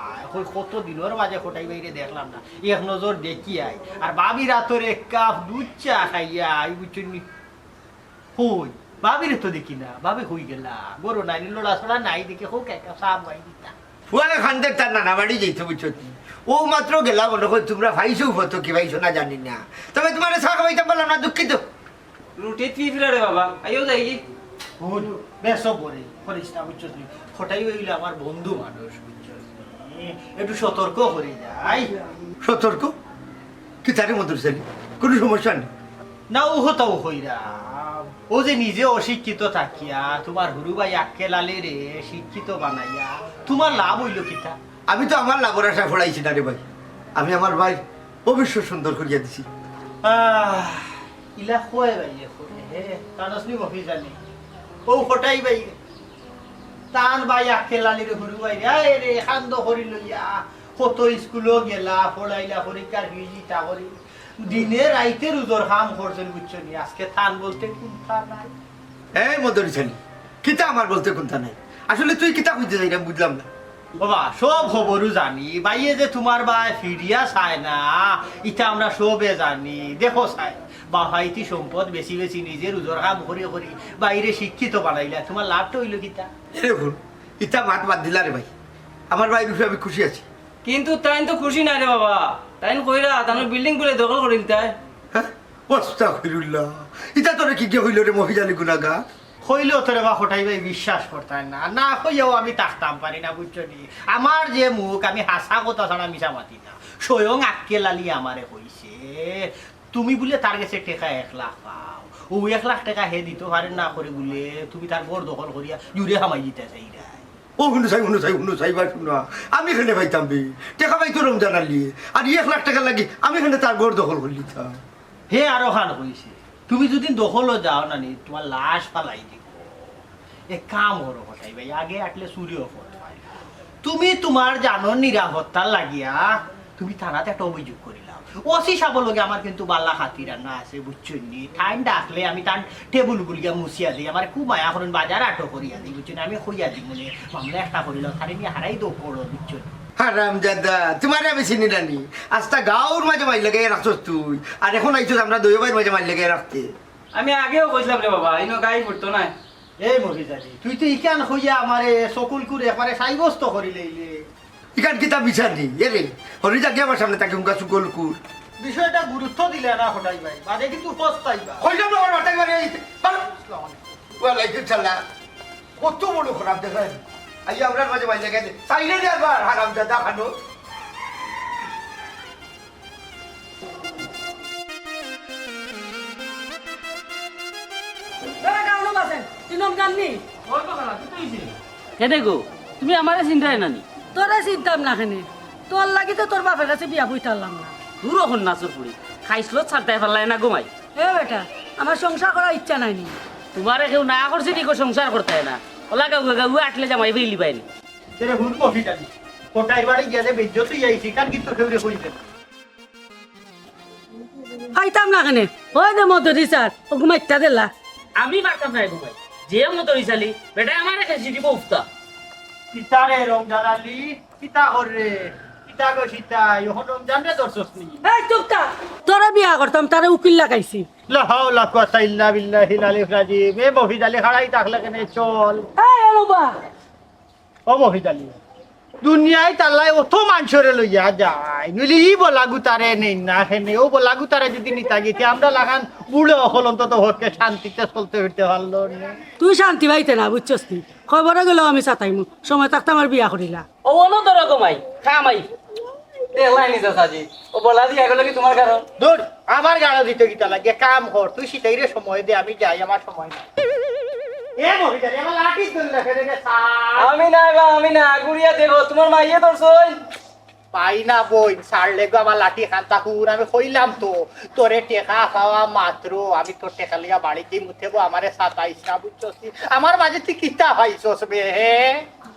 কত দিনের মাঝে কোটাই বাইরে দেখলাম না, এক নজর দেখি আই। আর বাবি রাতের 1 কাপ দুধ চা খাইয়া আই বুঝছেন হই বাবির তো দেখি না, বাবে হই গেলা গরু নাই লোড়া ছোড়া নাই দেখে হোক এক কাপ চা বাই দিতা। ফুয়ালে খানদের তার নানা বাড়ি যাইতে বুঝছো, ও মাত্র গেলা মনে করি তোমরা ভাইছো হতো কি ভাইছো না জানি না, তবে তোমার চা খাইতে বললাম না, দুঃখিত। রুটি তুই ফিরে রে বাবা আইও যাই কি বেশ পরে করিস না বুঝছো, ফটাই হইলে আমার বন্ধু মানুষ বুঝছো, একটু সতর্ক করে যাই। সতর্ক কি তারে মধুর ছেলে, কোনো সমস্যা নেই না ও হতাও হইরা, ও যে নিজে অশিক্ষিত থাকিয়া তোমার হুরু ভাই আক্কে লালে রে শিক্ষিত বানাইয়া তোমার লাভ হইল কিতা? আমি তো আমার লাভের আশা ফোড়াইছি না রে ভাই, আমি আমার ভাই অবশ্য সুন্দর করিয়া দিছি। ইলা কয় ভাই হে কানসনি মফি জানি ও ফটাই ভাই তান ভাই আকেলালি রে ঘুরু ভাই আয় রে খান্দ করি লইয়া কত স্কুলও গেলা পড়াইলা পরীক্ষার ভিজিটা করি দিনে রাইতে রুজোর কাম করছেন বুঝছনি আজকে থান বলতে কোনটা নাই এই মদরি ছেলে কিতা আমার বলতে কোনটা নাই, আসলে তুই কিতা বুঝতে চাই না বুঝলাম না। বাবা সব খবরও জানি ভাইয়ে যে তোমার ভাই ফিরিয়া চায় না ইটা আমরা সবে জানি দেখো চাই বা ভাইটি সম্পদ বেশি বেশি নিজে রোজগার কাম করে করি বাইরে শিক্ষিত বানাইলা তোমার লাভটা হইল কিতা দেখুন ইটা মাত বাদ দিলা রে ভাই, আমার ভাই বিষয়ে আমি খুশি আছি। কিন্তু তাই তো খুশি না রে বাবা, তাই কইরা তার বিল্ডিং বলে দখল করিল তাই। হ্যাঁ আস্তাগফিরুল্লাহ, ইটা তোরে কি হইল রে মহিজালি গুনাহগার? হইলেও তোরে বা হঠাই ভাই বিশ্বাস করতাম না, না হইয়াও আমি তাকতাম পারি না বুঝছো নি। আমার যে মুখ আমি হাসা কথা ছাড়া মিশা মাতি না, স্বয়ং আক্কেল আলী আমারে কইছে তুমি বলে তার কাছে টেকা 1 লাখ পাও, ও 1 লাখ টাকা হে দিতে পারেন না করে বলে তুমি তার ঘর দখল করিয়া জুড়ে হামাই দিতে চাই না। ও শুনো চাই ভাই শুনো, আমি এখানে পাইতাম বে টেকা পাইতো রমজান আলী, আর 1 লাখ টাকা লাগি আমি এখানে তার ঘর দখল করে লিতাম। হে আরো খান কইছে তুমি যদি দখলও যাও না নি তোমার লাশ পালাই দিব। এক কাম করো হঠাই ভাই, আগে আটলে চুরিও করতে হয়। তুমি তোমার জানোর নিরাপত্তার লাগিয়া তুমি থানাতে একটা অভিযোগ করিলাম, ওসি সাবর লগে আমার কিন্তু বাল্লা খাতির না আছে বুঝছো নি। ঠাইন ডাকলে আমি তার টেবুল গুলিয়া মুছিয়া দিই, আমার খুব মায়া করেন বাজার আটো করিয়া দিই বুঝছো আমি হইয়া দিই মনে মামলা একটা করিলাম তারে নিয়ে হারাই দো করো বুঝছো। হারাম জাদা তোমারে আমি চিনি নানি, আস্তা গাঁর মাঝে মাইল লাগাই রাখছস তুই, আর এখন আইছস আমরা দুই ভাইয়ের মাঝে মাইল লাগাই রাখতে। আমি আগেও কইছিলাম রে বাবা, ইনো গাই পড়তো না। এই মহিজাজি তুই তো ইকান হইয়া আমারে সকল করে একবারে সাইবস্ত করি লইলে। ইকান কিতা বিচার নি এরে হরি যাকে আমার সামনে তাকে উনকা সুকল কুর বিষয়টা গুরুত্ব দিলে না হঠাই ভাই, বাদে কিন্তু পস্তাইবা। হইলাম না আমার মাথায় মারে ওয়ালাইকুম সালাম। কত বড় খারাপ দেখেন আইয়া আমরার মাঝে মাইল লাগাই দে চাইলে রে আবার হারাম জাদা খানো। কেটে গো তুমি আমারে চিন্তাই নানি? তোরা চিন্তাম না খেনে, তোর লাগি তো তোর বাপের কাছে বিয়া বইতারলাম না। দূর এখন নাচর পুরি খাইছিল ছাড়তে পারলাই না ঘুমাই। এ বেটা আমার সংসার করার ইচ্ছা নাই নি। তোমারে কেউ না করছে নিকো সংসার করতে না, ওলা গাউ গাউ আটলে জামাই ফেলি পাইনি। তেরে হুন মহিজাজি কোটাই বাড়ি গেলে বেজ্জতই আইছি কার কিন্তু কেউরে কইবে না। আইতাম না খেনে ওই দে মধুরি স্যার ও ঘুমাইতা দিলা। আমি পারতাম না ঘুমাই, যে মতো রিসালি বেটা আমারে খেসি দিব উফতা। পিতারে রমজান আলী পিতা হরে পিতা গো সীতাই এখন রমজান রে দর্শস নি। এই চুপ থাক, তোরা বিয়া করতাম তারে উকিল লাগাইছি। লা হাওলা কুওয়াতা ইল্লা বিল্লাহিল আলিয়্যিল আযীম। এ মহিজালি খাড়াই থাকলে কেন চল। এই অনুবা ও মহিজালি দুনিয়ায় তাল্লাই অত মানুষরে লইয়া যায় নইলে ই বলাগু তারে নেই না হেনে ও বলাগু তারে যদি নিতা গেছে আমরা লাগান বুড়ো হল অন্তত হরকে শান্তিতে চলতে ফিরতে পারলো না। তুই শান্তি পাইতে না বুঝছস নি, খবরে গেলেও আমি চাতাইমু সময় থাকতে আমার বিয়া করিলা। ও অন্য ধর কমাই খামাই দেখলাই নি চাচাজি, ও বলা দিয়া গেল কি তোমার কারণ? দূর আমার গাড়ো দিতে গিতা লাগে কাম কর তুই সিটাইরে সময় দে আমি যাই আমার সময় না। এ মহিজালি আমার লাঠি তুল রেখে রেখে আমি না বা আমি না গুড়িয়া দেখো তোমার মাইয়ে ধরছই। পাই না বই ছাড়লে গো আমার লাঠি খান্তা কুর আমি কইলাম তো তোরে টেকা খাওয়া মাত্র আমি তোর টেকা লিয়া বাড়িতে মুথেবো আমারে সাতাইস না বুঝছস আমার মাঝে তুই কিতা হইছস বে হে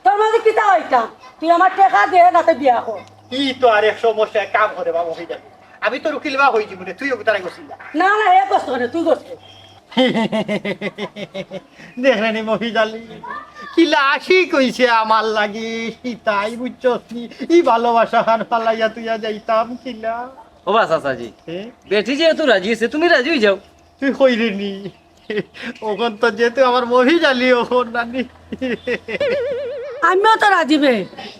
তোর মাঝে কিতা হইতাম, তুই আমার টাকা দে নাতে বিয়া কর। কি তো আর এক সমস্যায় কাম করে বাবা হয়ে যাবে আমি তো উকিল বা হয়ে যাবো তুই তারা গেছিল না না এ কষ্ট করে তুই কষ্ট দেখলেনি মহিজালি কিলা আসি কইছে আমার লাগি সীতাই বুঝছস ই ভালোবাসা খান পালাইয়া তুইয়া যাইতাম কিলা। ও বা চাচাজি বেটি যেহেতু রাজি আছে তুমি রাজি হয়ে যাও। তুই কইলি নি ওখন তো যেহেতু আমার মহিজালি ওখন নানি আমিও তো রাজিবে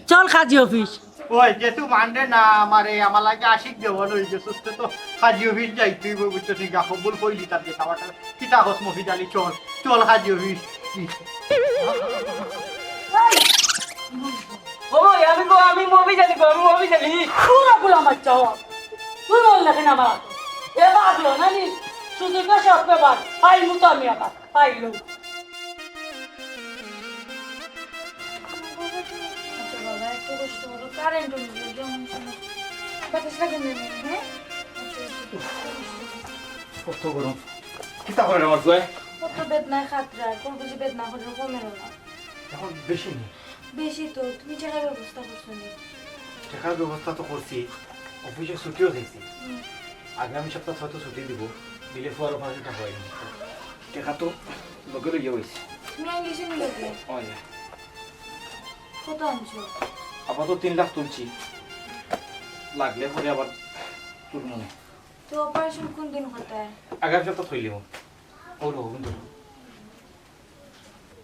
চল কাজী অফিস। ওই যেহেতু মানবে না আমারে আমার লাগে আশিক দেওয়ান হয়ে গেছিস তো হাজি অফিস যাই তুই বুঝছো ঠিক কবুল কইলি তার যে খাওয়াটা কিতা হস মহিজালি চল চল হাজি অফিস। ও আমি গো আমি মুভি জানি গো আমি মুভি জানি। পুরো গুলো আমার চাও তুই বল না কেন আমার এ বাগলো নানি শুধু না সব ব্যাপার পাইলু তো আমি আবার পাইলু। বাতাস লাগে না হ্যাঁ কত গরম কিতা করে আমার জয় কত বেদনায় খাতরা কোন বুঝি বেদনা করে কমেরো না এখন বেশি নেই বেশি তো তুমি টাকার ব্যবস্থা করছো নি টাকার ব্যবস্থা তো করছি অফিসে ছুটিও দিয়েছি আগামী সপ্তাহ হয়তো ছুটি দিব দিলে পর টাকা হয়নি টাকা তো লগে লইয়া হয়েছে তুমি আইলিছো নি লোকে হয় কত আনছো আপাতত 3 লাখ তুলছি লাগলে পরে আবার তোর মনে তো অপারেশন কোন দিন হতা है আগামী সপ্তাহ থইলি মন ওলো কিন্তু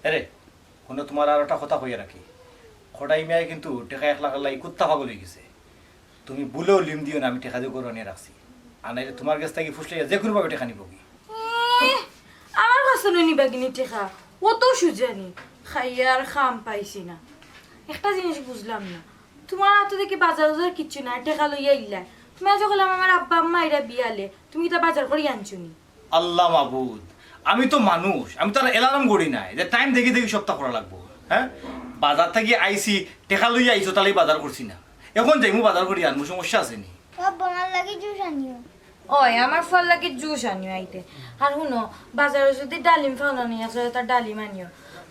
আরে কোনো তোমার আর একটা কথা কইয়া রাখি খোটাই মিয়ায় কিন্তু টাকা 1 লাখ লাই কুত্তা পাগল হয়ে গেছে তুমি বলেও লিম দিও না আমি টাকা দিয়ে করে নিয়ে রাখছি আর নাইলে তোমার কাছ থেকে ফুসলে যে কোনো ভাবে টাকা নিব কি আমার কাছে নিবা কিনি টেকা ও তো সুজানি খাইয়ার খাম পাইছি না একটা জিনিস বুঝলাম না তোমার হাতে দেখি বাজার বাজার কিচ্ছু না টেকা লইয়া ইলা তুমি আজ বললাম আমার আব্বা আম্মা এরা বিয়ালে তুমি তা বাজার করে আনছো নি আল্লাহ মাবুদ আমি তো মানুষ আমি তো আর এলার্ম গড়ি নাই যে টাইম দেখি দেখি সপ্তাহ করা লাগবো হ্যাঁ বাজার থেকে আইছি টেকা লইয়া আইছো তাহলে বাজার করছি না এখন যাইমু বাজার করি আনবো সমস্যা আছে নি আমার লাগে জুস আনিও ওই আমার ফল লাগে জুস আনিও আইতে আর শুনো বাজারে যদি ডালিম ফালা নিয়ে আসো তার ডালিম আনিও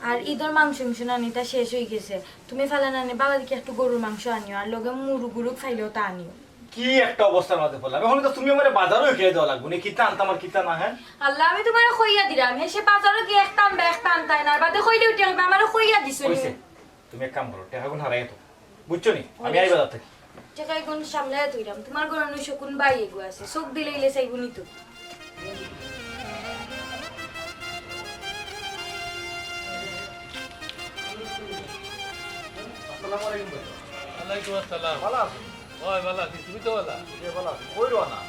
আর ঈদের মাংস আনিতা শেষ হয়ে গেছে তুমি ফালা নানি বাবা দিকে একটু গরুর মাংস আনিও আর লগে মুরুগুরুক ফাইলেও তা আনিও কি একটা অবস্থার মধ্যে পড়লাম এখন তো তুমি আমার বাজারও খেয়ে দেওয়া লাগবে না কিতা আনতাম আর কিতা না হ্যাঁ আল্লাহ আমি তোমার কইয়া দিলাম হে সে বাজারে গিয়ে একটা আনবে একটা আনতাই না আর বাদে কইলে উঠে আসবে আমারও কইয়া দিছো কইছে তুমি এক কাম করো টাকা গুণ হারাই তো বুঝছো নি আমি আই বাজার থেকে টাকাই কোন সামলে তুইরাম তোমার ঘরে নইছো কোন বাই এগু আছে চোখ দিলে ইলে চাইবুনি তো আসসালামু আলাইকুম ওয়ালাইকুম আসসালাম ভালো আছো ওই ভালো আছি তুমি তো ভালো ভালো আছো কইরো না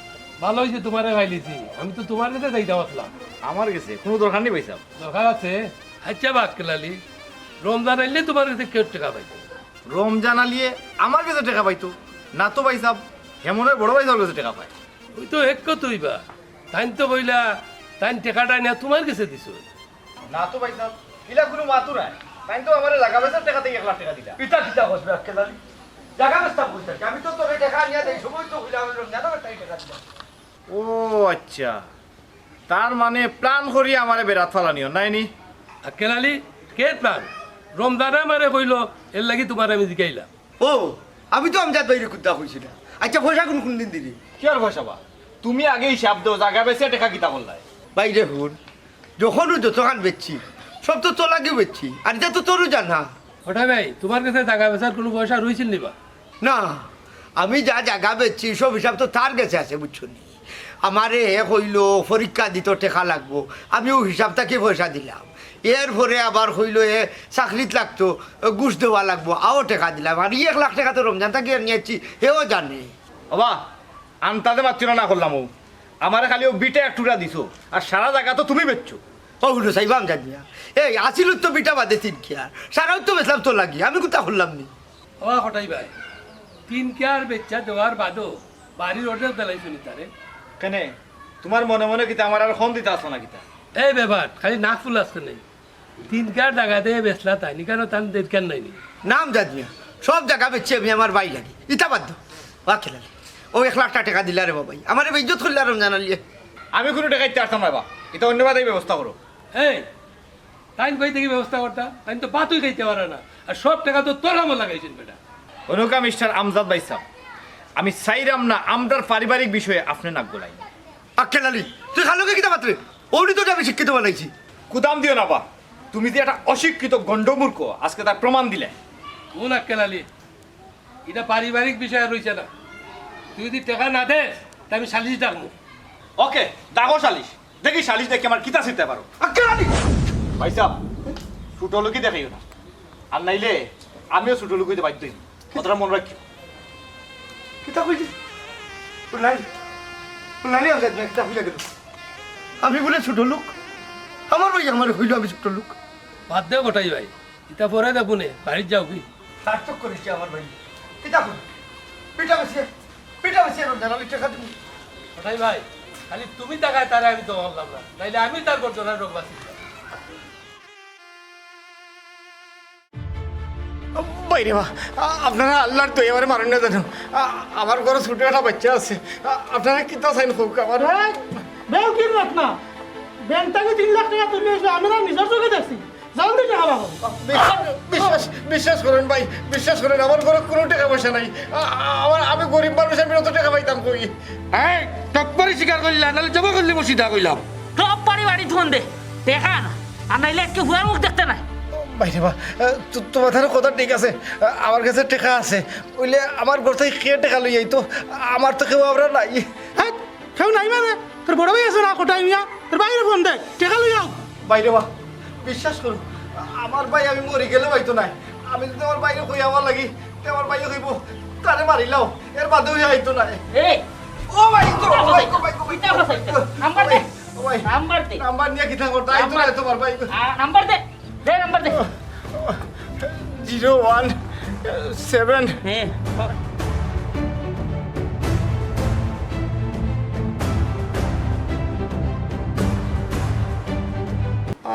ভালো হয়েছে তোমারে খাইলিছি আমি তো তোমার কাছে যাইতে পারলাম আমার কাছে কোনো দরকার নেই পয়সা দরকার আছে আচ্ছা বাক কেলালি রমজান আইলে তোমার কাছে কেউ টাকা পাইতো রমজান আলিয়ে আমার কাছে টাকা পাইতো না তো পয়সা হেমনের বড় পয়সার কাছে টাকা পায় ওই তো এক কতইবা তাইন তো বইলা তাইন টাকাটা নিয়ে তোমার কাছে দিছো না তো পয়সা ইলা কোনো মাতু নাই তাই তো আমারে লাগা পয়সার টাকা থেকে 1 লাখ টাকা দিলা পিতা কিতা বসবে আকেলালি জায়গা ব্যস্তা বলতে আমি তো তোরে টাকা নিয়ে দেই সময় তো হইলাম জানো তাই টাকা দিলাম ও আচ্ছা তার মানে প্ল্যান করি আমারে বেরাত ফালানিও নাইনি আর কেলালি কে প্ল্যান রমজানে মারে কইলো এর লাগি তোমার আমি জিকাইলাম ও আমি তো আমজাদ বাইরে কুত্তা কইছি না আচ্ছা পয়সা কোন দিন দিলি কি আর পয়সা বা তুমি আগে হিসাব দাও জায়গা বেচে টাকা কিতা করলাই বাইরে হুন যখনও যতখান বেচছি সব তো তোর লাগে বেচছি আর এটা তো তোরও জানা ওটা ভাই তোমার কাছে টাকা পয়সার কোনো পয়সা রয়েছিল নিবা না আমি যা জায়গা বেচছি সব হিসাব তো তার কাছে আছে বুঝছো নি আমারে হইল পরীক্ষা দিত টেকা লাগবো আমিও হিসাব থেকে পয়সা দিলাম এরপরে আবার হইল চাকরিত লাগতো ঘুষ দেওয়া লাগবো আও টাকা দিলাম আর 1 লাখ টাকা তো রমজান থেকে নিয়েছি হেও জানে বাবা আনতাতে মাত্র না করলাম ও আমারে খালি ও বিটা এক টুকরা দিছো আর সারা জায়গা তো তুমি বেচছো ওগুলো চাইবাম জানিয়া এই আসিল তো বিটা বাদে তিন খেয়ার সারাও তো বেচলাম তো লাগি আমি কোথা করলাম নি ও হঠাই ভাই 3 কেয়ার বেচা দেওয়ার বাদও বাড়ির অর্ডার দিলাইছো নি তারে কেনে তোমার মনে মনে কিতা আমার আর ফোন দিতে আসো না কিতা এই ব্যাপার খালি নাক ফুল আসতে নেই 3 কেয়ার টাকা দিয়ে বেচলা তাই নি কেন তার দেখেন নাই নি নাম জানিয়া সব জায়গা বেচছি আমি আমার বাই লাগি ইটা বাদ দো খেলালি ও 1 লাখ টাকা দিলা রে বাবাই আমার ইজ্জত করলে আর জানালিয়ে আমি কোনো টাকা দিতে আসতাম না বা এটা অন্যভাবে ব্যবস্থা করো এই তাইন কই থেকে ব্যবস্থা করতা তাইন তো বাতুই খাইতে পারে না আর সব টাকা তো তোর আমল লাগাইছেন বেটা অনুকা মিস্টার আমজাদ ভাই সাহেব আমি চাইরাম না আমদার পারিবারিক বিষয়ে আপনি নাক গোলাই খেলালি তুই খালোকে কিতা পাত্রে ওটি তো আমি শিক্ষিত বানাইছি কুদাম দিও না বা তুমি যে একটা অশিক্ষিত গণ্ডমূর্খ আজকে তার প্রমাণ দিলে কোন আক্কেলালি এটা পারিবারিক বিষয় রয়েছে না তুই যদি টাকা না দেস তা আমি সালিশ ডাকবো ওকে ডাকো সালিশ দেখি সালিশ দেখে আমার কিতা শিখতে পারো খেলালি ভাই সাহেব ছোট লোকই দেখাইও না আর নাইলে আমিও ছোট লোক হইতে বাধ্য হই কথাটা মনে রাখিও কিতা কইলি লালি আমজাদ না কিতা হইলা গেল আমি বলে ছোট লোক আমার ভাই আমার হইল আমি ছোট লোক বাদ দেও গোটাই ভাই এটা পরে দেখো নে বাড়ির যাও কি সার্থক করেছি আমার ভাই কিতা করি পিঠা বেশি জানালি টাকা দিব গোটাই ভাই খালি তুমি টাকায় তারা আমি তো বললাম না তাইলে আমি তার গর্জনার রোগ বাঁচি বাইরে বা আপনারা আল্লাহর তো এবারে মারেন না জানো আমার ঘরে ছোট একটা বাচ্চা আছে আপনারা কিতা চাইন খুব আমার ব্যাংক কিনলাম না ব্যাংক থেকে 3 লাখ টাকা তুলে এসে আমরা নিজের চোখে দেখছি জলদি টাকা পাবো বিশ্বাস করেন ভাই বিশ্বাস করেন আমার ঘরে কোনো টাকা পয়সা নাই আমি গরিব মানুষ আমি অত টাকা পাইতাম কই হ্যাঁ টপ্পারি স্বীকার করলা নাহলে জমা করলি মসিদা কইলাম সব পারি বাড়ি ধন দে দেখা না আর নাইলে একটু হুয়ার মুখ দেখতে নাই বাইরে বা তোমার ধারে কথা ঠিক আছে আমার কাছে টাকা আছে ওইলে আমার ঘর থেকে কে টাকা লই আইতো আমার তো কেউ আমরা নাই হ্যাঁ কেউ নাই মানে তোর বড় ভাই আছে না কোটাই মিয়া তোর বাইরে ফোন দে টাকা লই যাও বাইরে বা বিশ্বাস করো আমার ভাই আমি মরে গেলে পাইতো নাই আমি যদি আমার বাইরে কই আমার লাগি আমার বাইরে কইব তারে মারিলাও এর বাদে হই আইতো না এই ও ভাই তো নাম্বার দে ও ভাই নাম্বার দে নাম্বার নিয়ে কি থাকো তাই তো না তোমার ভাই নাম্বার দে দে নাম্বার দে 017 হ্যাঁ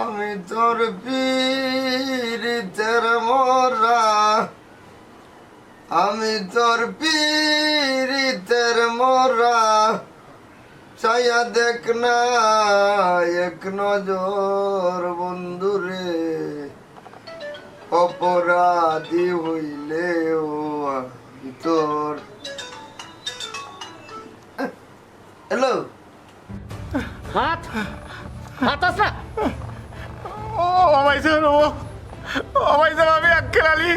আমি তোর পীড়িতের মোরা আমি তোর পীড়িতের মোরা ছায়া দেখ না এক নজর বন্ধুরে অপরাধী হইলে ও তোর হ্যালো হাত হাত আসা ও ভাই স্যার ও ভাই স্যার আমি আক্কেল আলী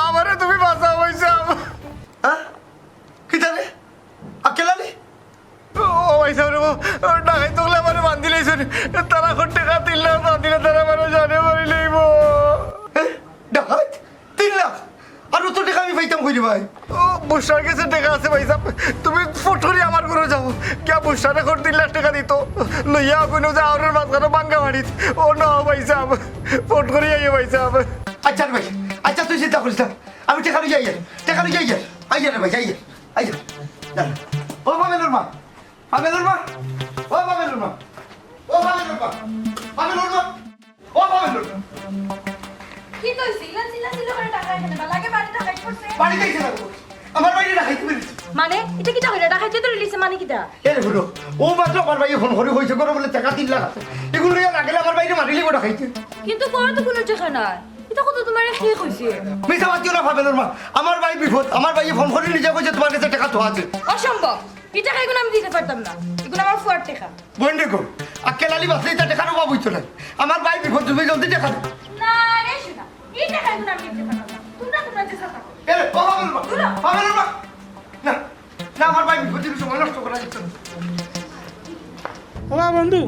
আমারে তুমি বাঁচাও ভাই স্যার হ্যাঁ কি জানে আকেলালি ও ভাই স্যার ও ডাকাই তোলে আমারে বান্ধি লাইছেন তারা এখন টাকা 3 লাখ না দিলে তারা আমারে জানে মারি লইব ডাকাত 3 লাখ আর অত টাকা আমি পাইতাম কই রে ভাই ও বুসার কাছে টাকা আছে ভাই সাহেব তুমি ফট করে আমার ঘরে যাও কে বুসার এখন 3 লাখ টাকা দিত লইয়া কোনো যা আর মাঝখানে বাঙ্গা বাড়িত ও না ভাই সাহেব ফট করে আইয়ে ভাই সাহেব আচ্ছা রে ভাই আচ্ছা তুই চিন্তা করিস না আমি টাকা লই যাই টাকা লই যাই আইয়া রে ভাই আইয়া আইয়া ও মামেলুর মা মামেলুর মা ও মামেলুর মা ও মামেলুর মা মামেলুর মা ও মামেলুর মা কি কইছি ইলা সিলা সিলা করে টাকা এখানে লাগে বাড়ি টাকা করছে বাড়ি যাইছে না আমার বাড়ি রাখাইতে পেরেছি মানে এটা কি টাকা টাকা খাইতে তো রিলিছে মানে কিটা এ রে হলো ও মাত্র আমার ভাই ফোন করে হয়েছে করে বলে টাকা 3 লাখ আছে এগুলো নিয়ে রাখলে আমার বাইরে মারিলে গোটা খাইতে কিন্তু কোন তো কোনো টাকা নাই এটা কত তোমার কি কইছে মিছা মাতিও না ভাবেন মা আমার ভাই বিপদ আমার ভাই ফোন করে নিজে কইছে তোমার কাছে টাকা তো আছে অসম্ভব এই টাকা এগুলো আমি দিতে পারতাম না এগুলো আমার ফুয়ার টাকা বোন দেখো আকেলালি বাসে এটা টাকার অভাব হইতো না আমার ভাই বিপদ তুমি জলদি টাকা দাও না রে শোনা এই টাকা এগুলো আমি দিতে পারতাম না তোমরা চেষ্টা করো এ রে ভাবেন মা না না আমার ভাই বিপদ তুমি সময় নষ্ট করা যাচ্ছে না বাবা বন্ধু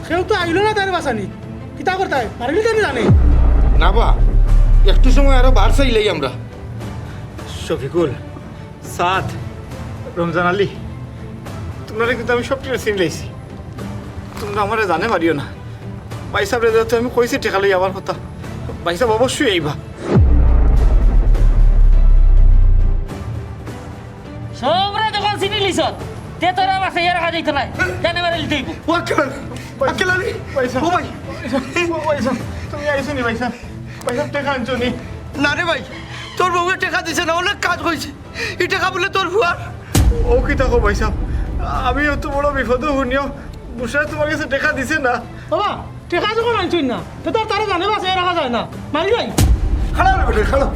কেউ তো আইলো না তার বাসানি কিতা করতাই মারিলি জানি জানে না বা একটু সময় আরো বার চাইলাই আমরা শফিকুল সাদ রমজান আলী তোমরা কিন্তু আমি সব কিছু চিনি লাইছি তোমরা আমার জানে পারিও না ভাই সাহেব রেজাল্ট আমি কইছি টাকা লই আমার কথা ভাই সাহেব অবশ্যই আইবা সবরে যখন চিনি লিছত তে তোরা বাসে ইয়ার রাখা যাইতো না জানে মারে লিতেই ও আকেলালি ভাই সাহেব ও ভাই ভাই সাহেব তুমি আইছো নি ভাই সাহেব টাকা আনছো নি না রে ভাই তোর বউকে টাকা দিছে না অনেক কাজ হয়েছে এই টাকা বলে তোর ফুয়ার ও কি থাকো ভাই সাহেব আমি অত বড় বিপদ শুনিও বুসায় তোমার কাছে টাকা দিছে না বাবা টাকা যখন আনছুই না তো তার তারা জানে বাসে রাখা যায় না মারি যাই খারাপ রে বেটা খারাপ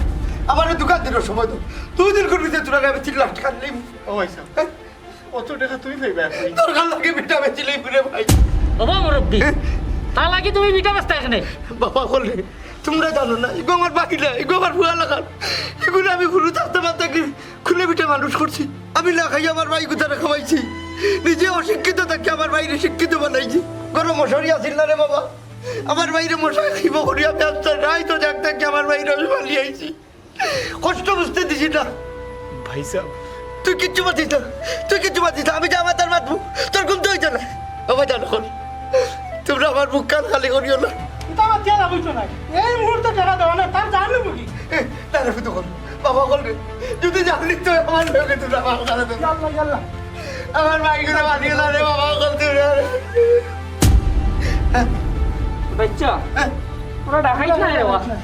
আমার দোকান দিনের সময় তো 2 দিন করবি তোর আগে আমি 3 লাখ টাকা নিলাম ও ভাই সাহেব অত টাকা তুমি পাইবা তোর গাল লাগে বেটা আমি দিলাম রে ভাই বাবা মুরব্বি তা লাগি তুমি মিটা বাস্তা এখানে বাবা বলে তোমরা জানো না এগো আমার বাকি না এগো আমার ভুয়া লাগান এগুলো আমি হুলু থাকতে পারতে খুলে পিঠে মানুষ করছি আমি না খাই আমার ভাই কোথায় খাওয়াইছি নিজে অশিক্ষিত থাকি আমার বাইরে শিক্ষিত বানাইছি গরম মশারি আসিল না রে বাবা আমার বাইরে মশাই খাইব করি আমি আসতে নাই তো দেখ থাকি আমার বাইরে আমি পালিয়ে আইছি কষ্ট বুঝতে দিছি না ভাই সাহেব তুই কিচ্ছু পাচ্ছিস না তুই কিচ্ছু পাচ্ছিস না আমি যা আমার তার মাতবো তোর কোন তো হইছে না বাবা জানো তোমরা আমার বুক কান খালি করিও না এটা আমার দিয়া যাবইতো না এই মুহূর্তে টাকা দেওয়া না তার জানলে বুকি না রে ফুটো বাবা বলবে যদি জানলি তো আমার লোকে তুই আমার কাছে দে আল্লাহ আল্লাহ আমার ভাই করে বানিয়ে না রে বাবা বলতে রে বাচ্চা ওরা ডাকাই না রে বাবা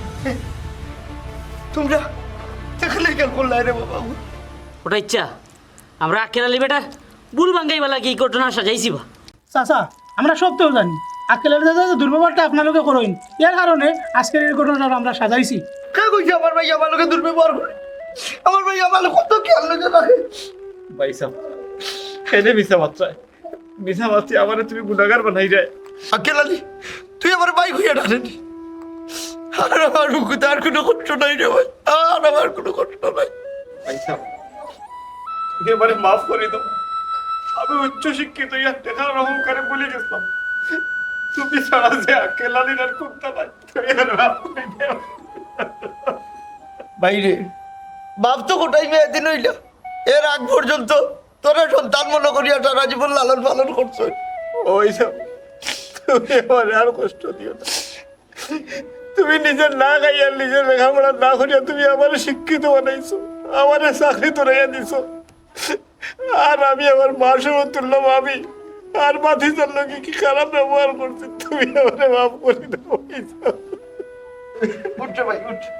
তোমরা দেখলে কেন করলাই রে বাবা ওটা ইচ্ছা আমরা আকেলালি বেটা বুল বাঙ্গাইবালা কি ঘটনা সাজাইছি বা চাচা আমরা সব তো জানি আকেলের দাদা দুর্ব্যবহারটা আপনালোকে করেন এর কারণে আজকের এই ঘটনাটা আমরা সাজাইছি কে কইছে আমার ভাই আমার লোকে দুর্ব্যবহার করে আমার ভাই আমার লোক কত খেয়াল লোকে রাখে ভাই সাহেব এনে মিশা মাত্রায় মিশা মাত্রায় আমার তুমি গুণাগার বানাই যায় আকেল আলী তুই আমার ভাই হইয়া ডাকেনি আর আমার বুকুতে আর কোনো কষ্ট নাই রে ভাই আর আমার কোনো কষ্ট নাই ভাই সাহেব এবারে মাফ করে দাও আমি উচ্চ শিক্ষিত ইয়া টেকার অহংকারে বলে গেছিলাম তুমি ছাড়া যে আকেলালির আর কোনটা নাই তুই আর মাফ করে দাও বাইরে বাপ তো কোটাই মেয়ে দিন হইল এর আগ পর্যন্ত তোরা সন্তান মনে করিয়া সারা জীবন লালন পালন করছো ওই সব তুমি আমার আর কষ্ট দিও না তুমি নিজের না খাইয়া নিজের লেখাপড়া না করিয়া তুমি আমার শিক্ষিত বানাইছো আমার চাকরি তোরাইয়া দিছো আর আমি আমার মার সময় তুললাম আমি আর মাথি চললো কি খারাপ ব্যবহার করছি তুমি আমার মাফ করে দাও উঠছে ভাই উঠছে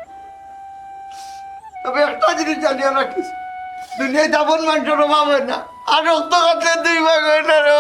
তবে একটা জিনিস জানিয়ে রাখিস দুনিয়ায় যাবন মানুষের অভাব হয় না আর রক্ত কাটলে দুই ভাগ হয় না রে